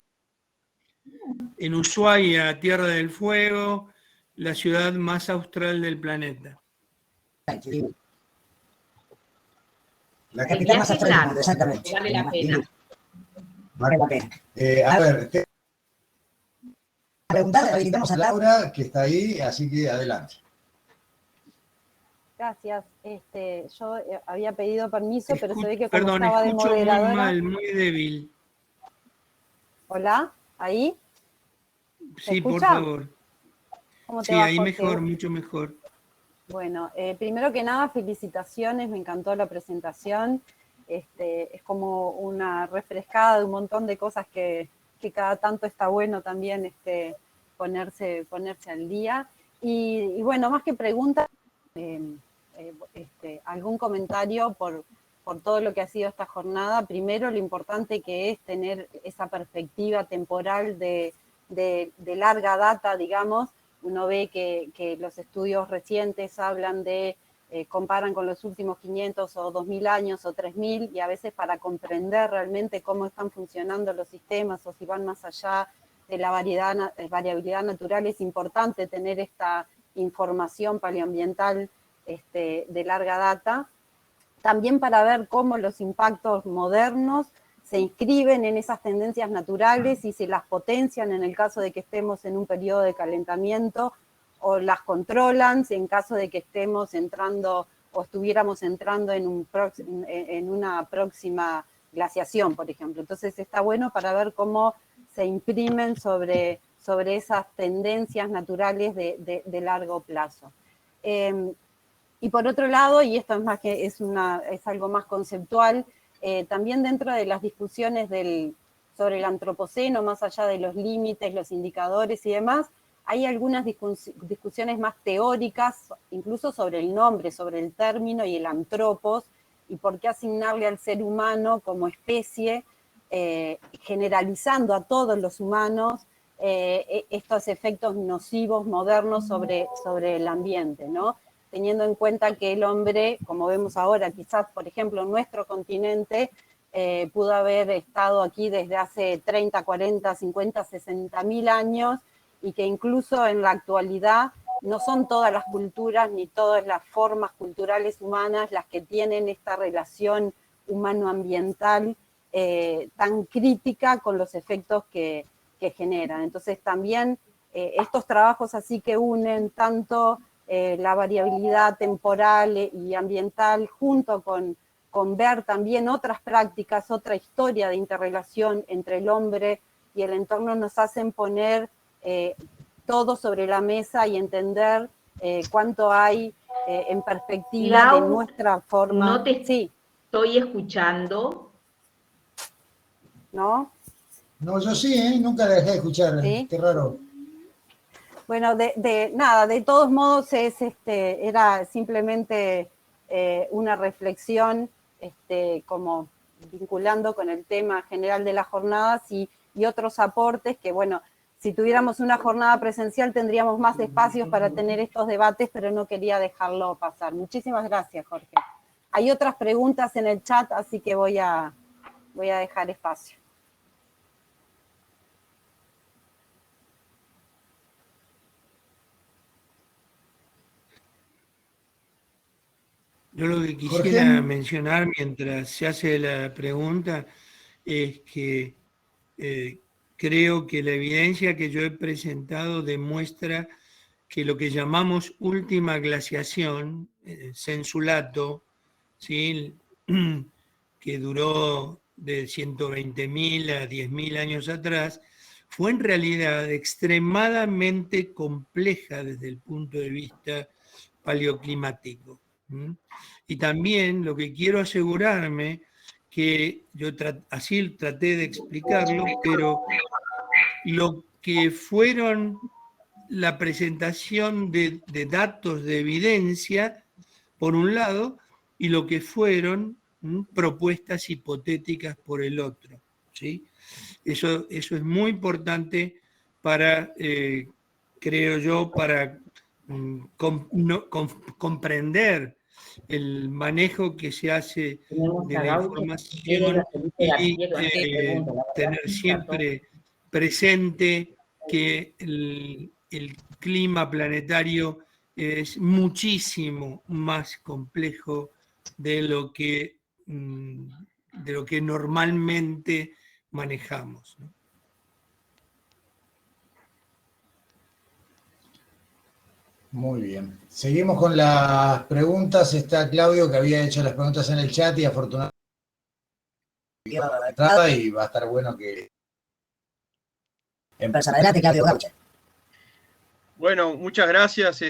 En Ushuaia, Tierra del Fuego, la ciudad más austral del planeta. La capital más austral del mundo, exactamente. Vale la pena. Vale la pena. A ver, preguntar, habilitamos a Laura, que está ahí, así que adelante. Gracias. Yo había pedido permiso, pero se ve que como perdón, estaba de moderadora... muy mal, muy débil. ¿Hola? ¿Ahí? Sí, por favor. ¿Cómo te Sí, va, ahí Jorge? mejor, mucho mejor. Bueno, primero que nada, felicitaciones, me encantó la presentación. Es como una refrescada de un montón de cosas que cada tanto está bueno también ponerse al día. Y bueno, más que preguntas, algún comentario por todo lo que ha sido esta jornada. Primero, lo importante que es tener esa perspectiva temporal de larga data, digamos. Uno ve que los estudios recientes hablan comparan con los últimos 500 o 2000 años o 3000, y a veces para comprender realmente cómo están funcionando los sistemas o si van más allá de la variabilidad natural, es importante tener esta información paleoambiental de larga data. También para ver cómo los impactos modernos se inscriben en esas tendencias naturales y se las potencian en el caso de que estemos en un periodo de calentamiento, o las controlan en caso de que estemos entrando o estuviéramos entrando en una próxima glaciación, por ejemplo. Entonces está bueno para ver cómo se imprimen sobre esas tendencias naturales de largo plazo. Y por otro lado, y esto es más que es algo más conceptual, también dentro de las discusiones sobre el antropoceno, más allá de los límites, los indicadores y demás, hay algunas discusiones más teóricas, incluso sobre el nombre, sobre el término y el antropos, y por qué asignarle al ser humano como especie, generalizando a todos los humanos, estos efectos nocivos modernos sobre el ambiente, ¿no? Teniendo en cuenta que el hombre, como vemos ahora, quizás, por ejemplo, en nuestro continente, pudo haber estado aquí desde hace 30, 40, 50, 60 mil años, y que incluso en la actualidad no son todas las culturas ni todas las formas culturales humanas las que tienen esta relación humano-ambiental tan crítica con los efectos que generan. Entonces también estos trabajos así que unen tanto la variabilidad temporal y ambiental junto con con ver también otras prácticas, otra historia de interrelación entre el hombre y el entorno, nos hacen poner todo sobre la mesa y entender cuánto hay en perspectiva de nuestra forma. No te estoy escuchando. ¿No? No, yo sí, nunca la dejé de escuchar. ¿Sí? Qué raro. Bueno, nada, de todos modos era simplemente una reflexión como vinculando con el tema general de las jornadas y otros aportes que, bueno, si tuviéramos una jornada presencial tendríamos más espacios para tener estos debates, pero no quería dejarlo pasar. Muchísimas gracias, Jorge. Hay otras preguntas en el chat, así que voy a dejar espacio. Yo lo que quisiera mencionar mientras se hace la pregunta es que creo que la evidencia que yo he presentado demuestra que lo que llamamos última glaciación, sensulato, ¿sí? que duró de 120.000 a 10.000 años atrás, fue en realidad extremadamente compleja desde el punto de vista paleoclimático. Y también lo que quiero asegurarme, que yo así traté de explicarlo, pero lo que fueron la presentación de datos de evidencia, por un lado, y lo que fueron propuestas hipotéticas por el otro. ¿Sí? Eso es muy importante para, creo yo, para comprender el manejo que se hace de la información y tener siempre presente que el clima planetario es muchísimo más complejo de lo que normalmente manejamos, ¿no? Muy bien. Seguimos con las preguntas. Está Claudio, que había hecho las preguntas en el chat y afortunadamente y va a estar bueno que empezar. Adelante, Claudio. Bueno, muchas gracias.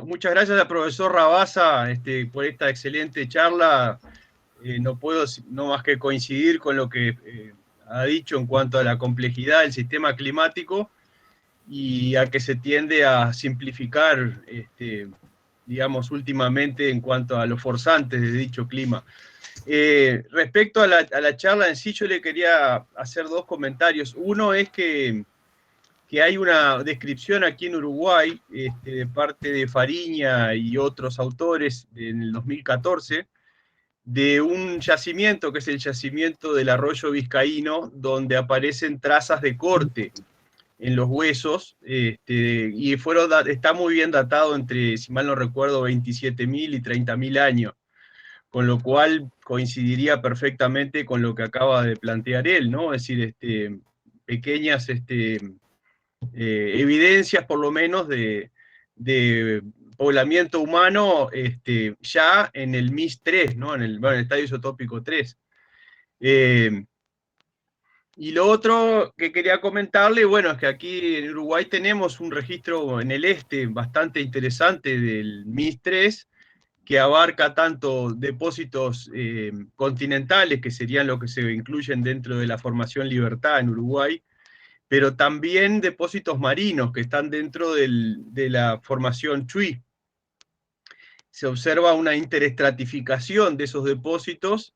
Muchas gracias al profesor Rabasa por esta excelente charla. No puedo no más que coincidir con lo que ha dicho en cuanto a la complejidad del sistema climático y a que se tiende a simplificar, digamos, últimamente en cuanto a los forzantes de dicho clima. Respecto a la charla en sí, yo le quería hacer dos comentarios. Uno es que hay una descripción aquí en Uruguay de parte de Fariña y otros autores en el 2014 de un yacimiento que es el yacimiento del arroyo vizcaíno, donde aparecen trazas de corte en los huesos, y está muy bien datado entre, si mal no recuerdo, 27.000 y 30.000 años, con lo cual coincidiría perfectamente con lo que acaba de plantear él, ¿no? Es decir, pequeñas evidencias, por lo menos, de poblamiento humano ya en el MIS 3, ¿no? En el estadio isotópico 3. Y lo otro que quería comentarle, bueno, es que aquí en Uruguay tenemos un registro en el este bastante interesante del MIS 3, que abarca tanto depósitos continentales, que serían lo que se incluyen dentro de la formación Libertad en Uruguay, pero también depósitos marinos que están dentro de la formación Chuy. Se observa una interestratificación de esos depósitos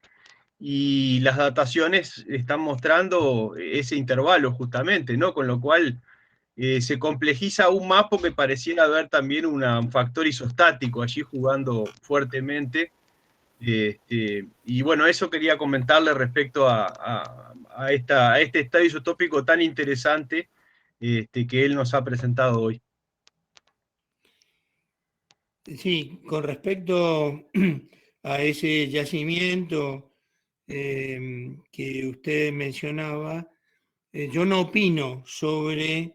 y las dataciones están mostrando ese intervalo justamente, ¿no? Con lo cual se complejiza aún más porque pareciera haber también un factor isostático allí jugando fuertemente. Y bueno, eso quería comentarle respecto a este estadio isotópico tan interesante que él nos ha presentado hoy. Sí, con respecto a ese yacimiento que usted mencionaba, yo no opino sobre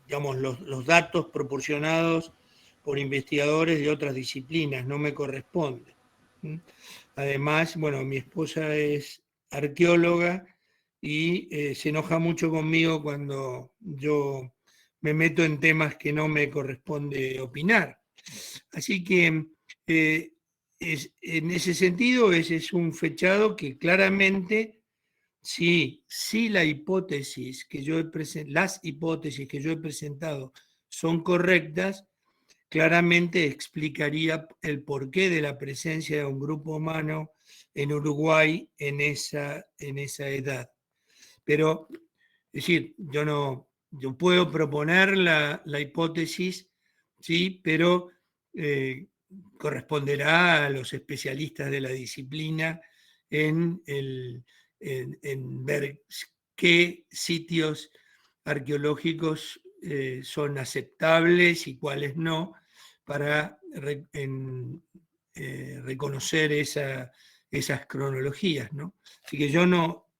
digamos, los datos proporcionados por investigadores de otras disciplinas, no me corresponde. Además, bueno, mi esposa es arqueóloga y se enoja mucho conmigo cuando yo me meto en temas que no me corresponde opinar. Así que en ese sentido, ese es un fechado que claramente, si la hipótesis que yo las hipótesis que yo he presentado son correctas, claramente explicaría el porqué de la presencia de un grupo humano en Uruguay en esa edad. Pero, es decir, yo puedo proponer la hipótesis, sí, pero corresponderá a los especialistas de la disciplina en ver qué sitios arqueológicos son aceptables y cuáles no, para reconocer esas cronologías, ¿no? Así que yo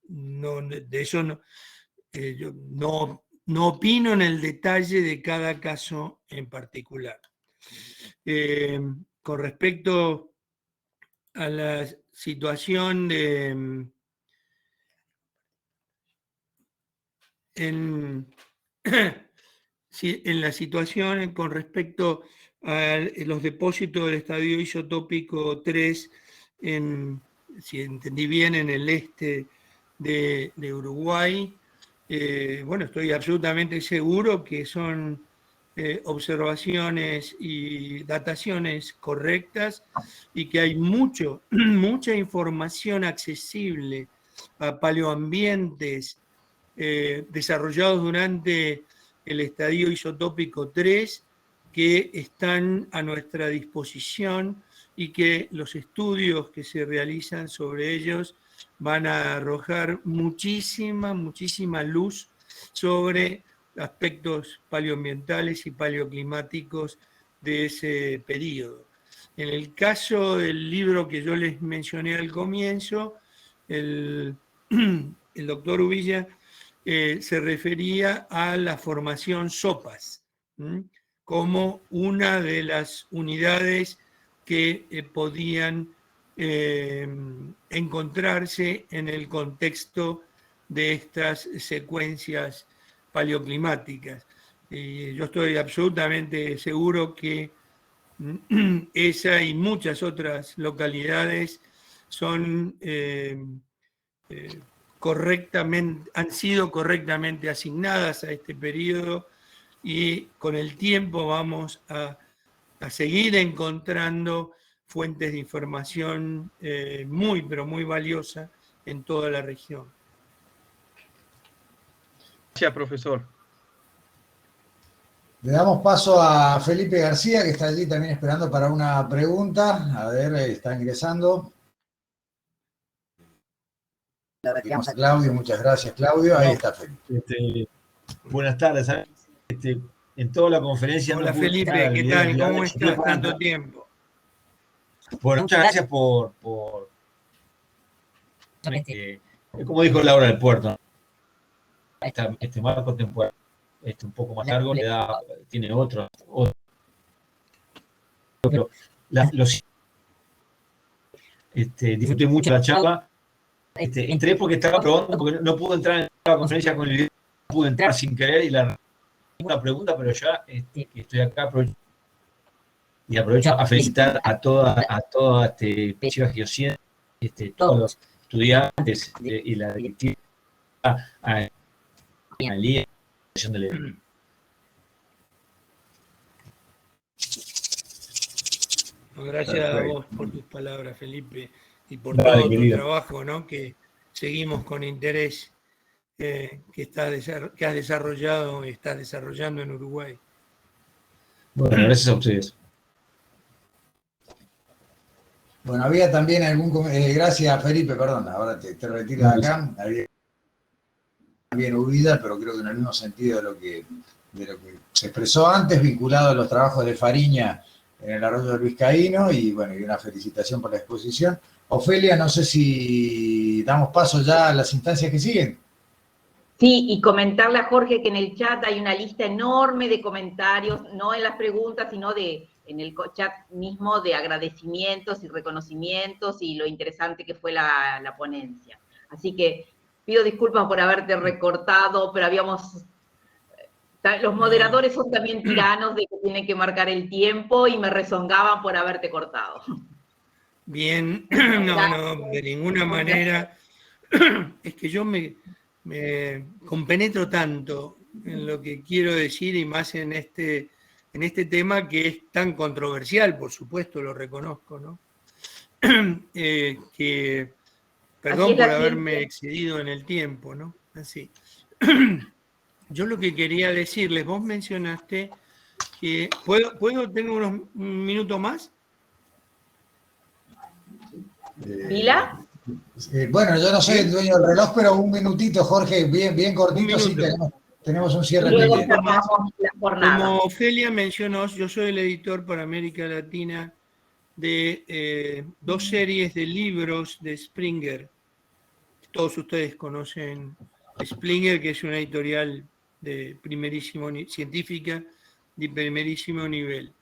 de eso yo no opino en el detalle de cada caso en particular. Con respecto a la situación en la situación con respecto a los depósitos del estadio isotópico 3, si entendí bien, en el este de Uruguay, bueno, estoy absolutamente seguro que son observaciones y dataciones correctas y que hay mucha información accesible a paleoambientes desarrollados durante el estadio isotópico 3 que están a nuestra disposición y que los estudios que se realizan sobre ellos van a arrojar muchísima luz sobre aspectos paleoambientales y paleoclimáticos de ese periodo. En el caso del libro que yo les mencioné al comienzo, el doctor Uvilla se refería a la formación Sopas, como una de las unidades que podían encontrarse en el contexto de estas secuencias paleoclimáticas. Yo estoy absolutamente seguro que esa y muchas otras localidades son han sido correctamente asignadas a este periodo y con el tiempo vamos a seguir encontrando fuentes de información pero muy valiosa en toda la región. Gracias, profesor. Le damos paso a Felipe García, que está allí también esperando para una pregunta. A ver, está ingresando. Claudio, muchas gracias, Claudio. Ahí está Felipe. Buenas tardes. En toda la conferencia... Hola, Felipe, ¿qué tal? ¿Cómo estás? Tanto tiempo. Bueno, muchas gracias por como dijo Laura del Puerto, este marco temporal un poco más largo tiene otro. Pero disfruté mucho la charla. Entré porque estaba probando, porque no pude entrar en la conferencia con el video, no pude entrar sin querer y una pregunta, pero ya estoy acá y aprovecho a felicitar a toda Chivas Geociencias, todos los estudiantes y la directiva, a Lía, de Gracias a vos por tus palabras, Felipe, y por todo tu trabajo, ¿no? Que seguimos con interés, que has desarrollado y estás desarrollando en Uruguay. Bueno, gracias a ustedes. Bueno, había también gracias, Felipe, perdón, ahora te retiro de acá. Había bien Uvida, pero creo que en el mismo sentido de lo que se expresó antes, vinculado a los trabajos de Fariña en el Arroyo del Vizcaíno, y bueno, y una felicitación por la exposición. Ofelia, no sé si damos paso ya a las instancias que siguen. Sí, y comentarle a Jorge que en el chat hay una lista enorme de comentarios, no en las preguntas, sino de chat mismo de agradecimientos y reconocimientos y lo interesante que fue la ponencia. Así que pido disculpas por haberte recortado, pero los moderadores son también tiranos de que tienen que marcar el tiempo y me rezongaban por haberte cortado. Bien, no, de ninguna manera. Es que yo me compenetro tanto en lo que quiero decir y más en este tema que es tan controversial, por supuesto, lo reconozco, ¿no? Que, perdón por haberme excedido en el tiempo, ¿no? Así. Yo lo que quería decirles, vos mencionaste que... ¿Tengo un minuto más? ¿Vila? Bueno, yo no soy el dueño del reloj, pero un minutito, Jorge, bien cortito, sí, tenemos un cierre pendiente. Como Ofelia mencionó, yo soy el editor para América Latina de 2 series de libros de Springer. Todos ustedes conocen Springer, que es una editorial de científica de primerísimo nivel.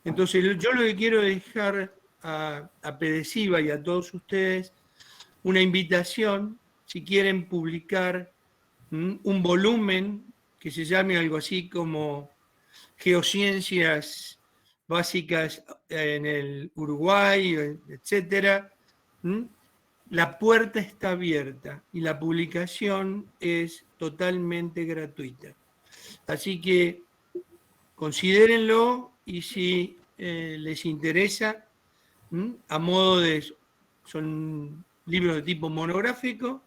Entonces, yo lo que quiero dejar a Pedesiva y a todos ustedes una invitación, si quieren publicar un volumen que se llame algo así como Geociencias Básicas en el Uruguay, etcétera, la puerta está abierta y la publicación es totalmente gratuita. Así que considérenlo y si les interesa, a modo de... son libros de tipo monográfico,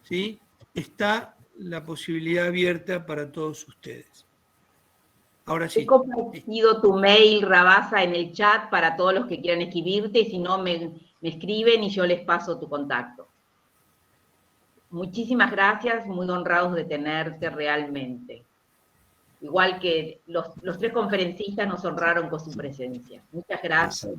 ¿sí? Está la posibilidad abierta para todos ustedes. Ahora sí. He compartido tu mail, Rabasa, en el chat para todos los que quieran escribirte, y si no, me escriben y yo les paso tu contacto. Muchísimas gracias, muy honrados de tenerte realmente. Igual que los 3 conferencistas nos honraron con su presencia. Muchas gracias.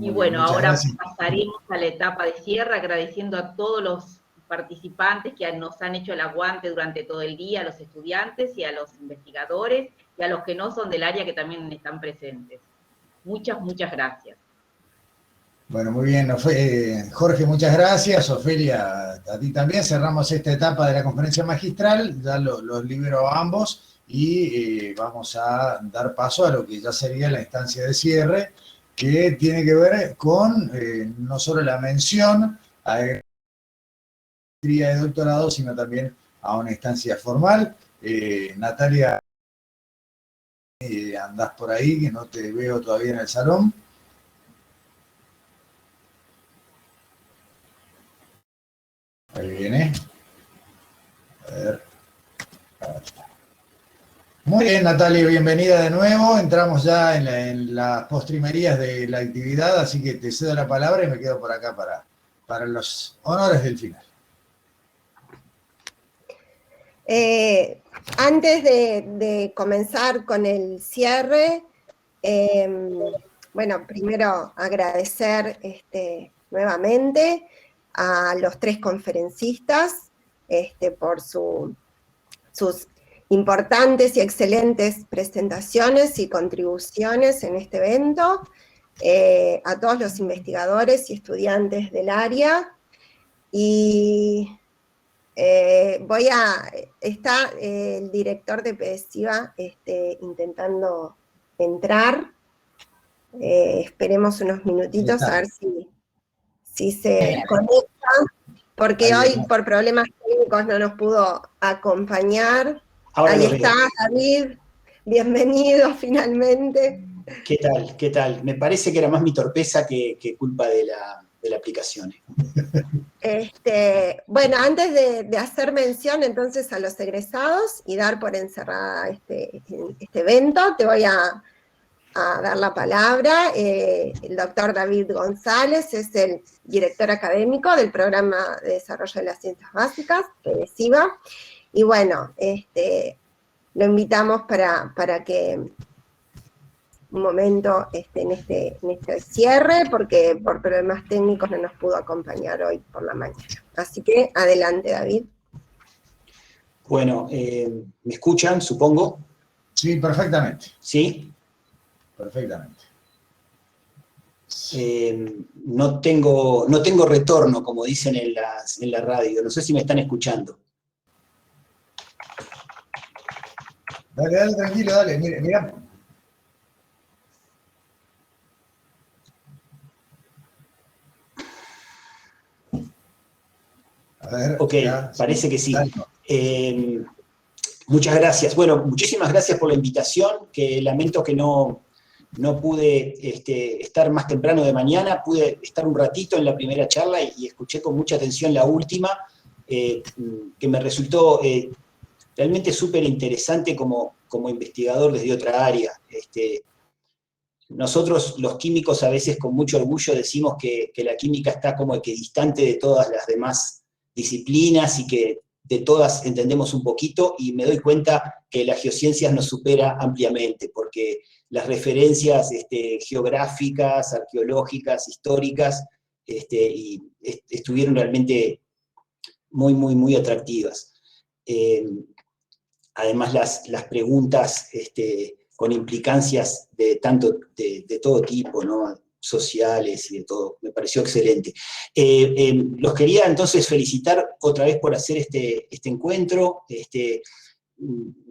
Y bueno, ahora pasaremos a la etapa de cierre, agradeciendo a todos los participantes que nos han hecho el aguante durante todo el día, a los estudiantes y a los investigadores, y a los que no son del área que también están presentes. Muchas gracias. Bueno, muy bien, Jorge, muchas gracias. Ofelia, a ti también. Cerramos esta etapa de la conferencia magistral, ya los libero a ambos y vamos a dar paso a lo que ya sería la instancia de cierre, que tiene que ver con no solo la mención a la maestría de doctorado, sino también a una instancia formal. Natalia, andás por ahí, que no te veo todavía en el salón. Ahí viene. A ver. Muy bien, Natalia, bienvenida de nuevo. Entramos ya en las postrimerías de la actividad, así que te cedo la palabra y me quedo por acá para los honores del final. Antes de comenzar con el cierre, bueno, primero agradecer nuevamente a los 3 conferencistas por sus importantes y excelentes presentaciones y contribuciones en este evento, a todos los investigadores y estudiantes del área, y está el director de Pedesiva intentando entrar. Esperemos unos minutitos a ver si se conecta, porque hoy por problemas técnicos no nos pudo acompañar. Ahora ahí está, David, bienvenido finalmente. ¿Qué tal? Me parece que era más mi torpeza que culpa de la aplicación. Bueno, antes de hacer mención entonces a los egresados y dar por encerrada este evento, te voy a dar la palabra. El doctor David González es el director académico del Programa de Desarrollo de las Ciencias Básicas, Pedesiva, y bueno, lo invitamos para que un momento en este cierre, porque por problemas técnicos no nos pudo acompañar hoy por la mañana. Así que adelante, David. Bueno, ¿me escuchan, supongo? Sí, perfectamente. ¿Sí? Perfectamente. No tengo retorno, como dicen en la radio. No sé si me están escuchando. Dale, tranquilo, dale. Mira. A ver, Ok, ya, parece que sí. Dale. Muchas gracias. Bueno, muchísimas gracias por la invitación, que lamento que no pude estar más temprano de mañana, pude estar un ratito en la primera charla y escuché con mucha atención la última, que me resultó realmente súper interesante como investigador desde otra área. Nosotros los químicos a veces con mucho orgullo decimos que la química está como equidistante de todas las demás disciplinas y que de todas entendemos un poquito, y me doy cuenta que las geociencias nos supera ampliamente, porque las referencias geográficas, arqueológicas, históricas, y estuvieron realmente muy, muy, muy atractivas. Además, las preguntas con implicancias de todo tipo, ¿no? Sociales y de todo, me pareció excelente. Los quería entonces felicitar otra vez por hacer este encuentro.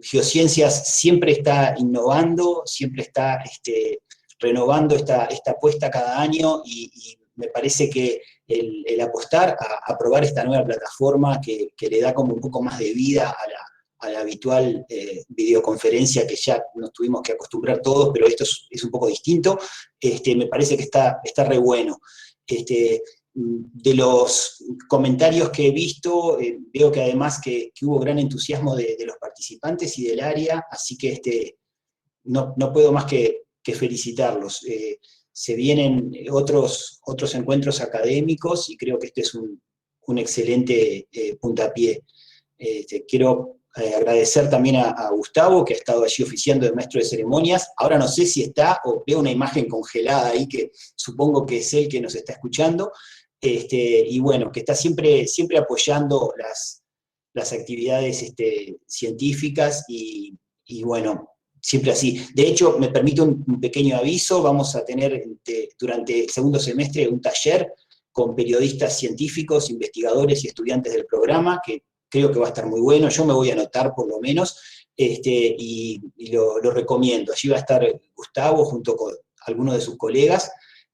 Geociencias siempre está innovando, siempre está renovando esta apuesta cada año, y me parece que el apostar a probar esta nueva plataforma que le da como un poco más de vida a la habitual videoconferencia que ya nos tuvimos que acostumbrar todos, pero esto es un poco distinto, me parece que está re bueno. De los comentarios que he visto, veo que además que hubo gran entusiasmo de los participantes y del área, así que no puedo más que felicitarlos. Se vienen otros encuentros académicos y creo que este es un excelente puntapié. Quiero agradecer también a Gustavo, que ha estado allí oficiando de maestro de ceremonias. Ahora no sé si está, o veo una imagen congelada ahí, que supongo que es él que nos está escuchando, y bueno, que está siempre apoyando las actividades científicas, y bueno, siempre así. De hecho, me permite un pequeño aviso: vamos a tener durante el segundo semestre un taller con periodistas científicos, investigadores y estudiantes del programa, que creo que va a estar muy bueno. Yo me voy a anotar por lo menos, y lo recomiendo. Allí va a estar Gustavo junto con algunos de sus colegas,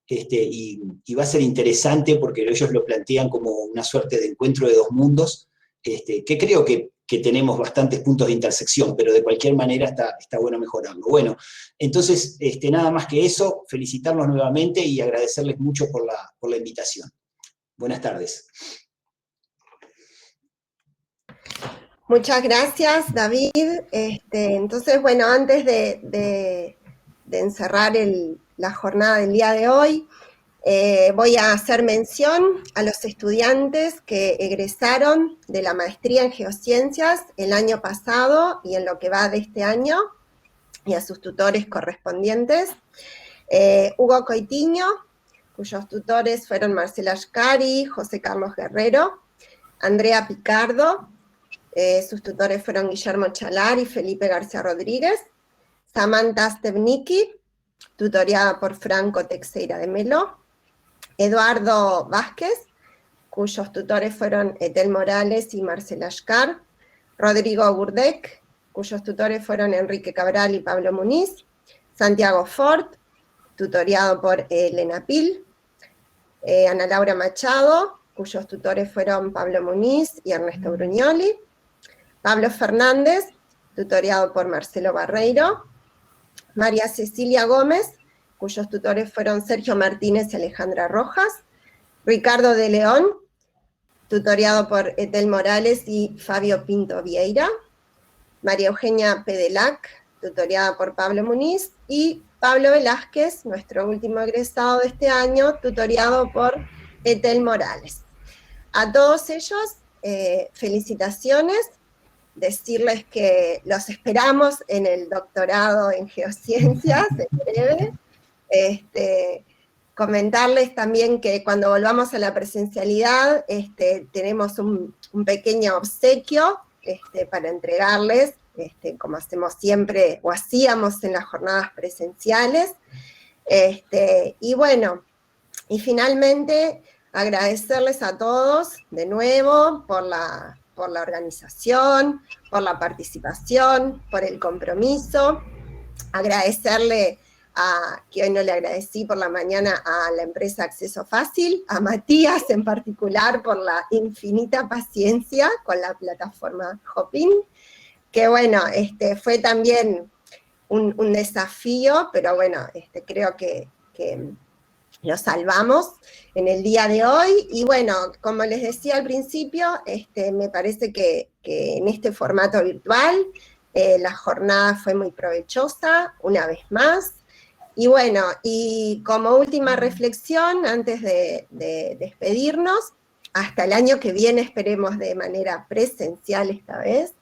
y va a ser interesante porque ellos lo plantean como una suerte de encuentro de dos mundos, que creo que tenemos bastantes puntos de intersección, pero de cualquier manera está bueno mejorarlo. Bueno, entonces, nada más que eso, felicitarlos nuevamente y agradecerles mucho por la invitación. Buenas tardes. Muchas gracias, David. Entonces, bueno, antes de encerrar la jornada del día de hoy, voy a hacer mención a los estudiantes que egresaron de la maestría en geociencias el año pasado y en lo que va de este año, y a sus tutores correspondientes. Hugo Coitiño, cuyos tutores fueron Marcela Ascari, José Carlos Guerrero. Andrea Picardo, sus tutores fueron Guillermo Chalar y Felipe García Rodríguez. Samantha Stebnicki, tutoriada por Franco Teixeira de Melo. Eduardo Vázquez, cuyos tutores fueron Etel Morales y Marcela Ascar. Rodrigo Burdek, cuyos tutores fueron Enrique Cabral y Pablo Muniz. Santiago Ford, tutoriado por Elena Pil. Ana Laura Machado, cuyos tutores fueron Pablo Muniz y Ernesto Brugnoli. Pablo Fernández, tutoriado por Marcelo Barreiro. María Cecilia Gómez, cuyos tutores fueron Sergio Martínez y Alejandra Rojas. Ricardo de León, tutoriado por Etel Morales y Fabio Pinto Vieira. María Eugenia Pedelac, tutoriada por Pablo Muniz. Y Pablo Velázquez, nuestro último egresado de este año, tutoriado por Etel Morales. A todos ellos, felicitaciones. Decirles que los esperamos en el doctorado en geociencias en breve. Comentarles también que cuando volvamos a la presencialidad tenemos un pequeño obsequio para entregarles, como hacemos siempre, o hacíamos en las jornadas presenciales. Y bueno, y finalmente agradecerles a todos de nuevo por la organización, por la participación, por el compromiso. Agradecerle que hoy no le agradecí por la mañana a la empresa Acceso Fácil, a Matías en particular por la infinita paciencia con la plataforma Hopin, que bueno, fue también un desafío, pero bueno, creo que lo salvamos en el día de hoy. Y bueno, como les decía al principio, me parece que en este formato virtual la jornada fue muy provechosa, una vez más. Y bueno, y como última reflexión, antes de despedirnos, hasta el año que viene, esperemos de manera presencial esta vez,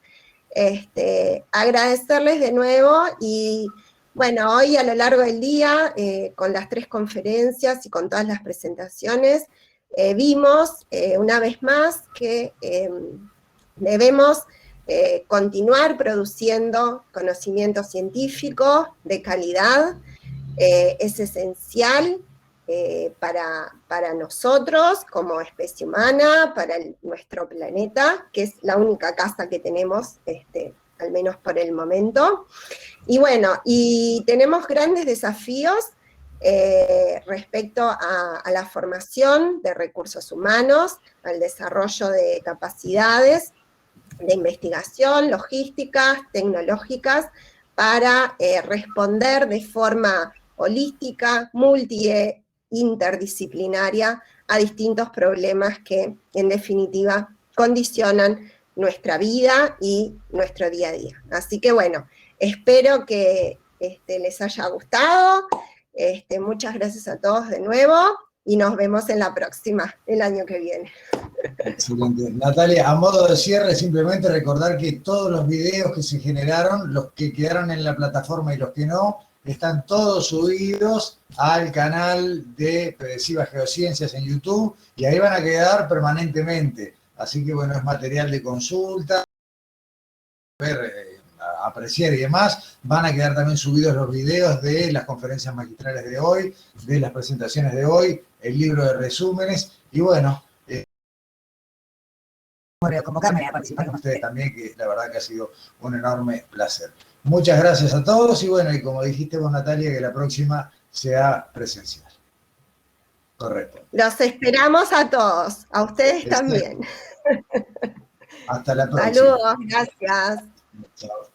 agradecerles de nuevo. Y bueno, hoy a lo largo del día, con las 3 conferencias y con todas las presentaciones, vimos una vez más que debemos continuar produciendo conocimiento científico de calidad. Es esencial para nosotros como especie humana, para nuestro planeta, que es la única casa que tenemos, al menos por el momento. Y bueno, y tenemos grandes desafíos respecto a la formación de recursos humanos, al desarrollo de capacidades de investigación, logísticas, tecnológicas, para responder de forma holística, interdisciplinaria, a distintos problemas que, en definitiva, condicionan nuestra vida y nuestro día a día. Así que bueno, espero que les haya gustado. Muchas gracias a todos de nuevo y nos vemos en la próxima, el año que viene. Excelente. Natalia, a modo de cierre, simplemente recordar que todos los videos que se generaron, los que quedaron en la plataforma y los que no, están todos subidos al canal de Predeciva Geociencias en YouTube y ahí van a quedar permanentemente. Así que bueno, es material de consulta, apreciar y demás. Van a quedar también subidos los videos de las conferencias magistrales de hoy, de las presentaciones de hoy, el libro de resúmenes y bueno, convocarme a participar con ustedes también, que la verdad que ha sido un enorme placer. Muchas gracias a todos y bueno, y como dijiste vos, Natalia, que la próxima sea presencial. Correcto. Los esperamos a todos, a ustedes también. Hasta la próxima. Saludos, gracias. Chao.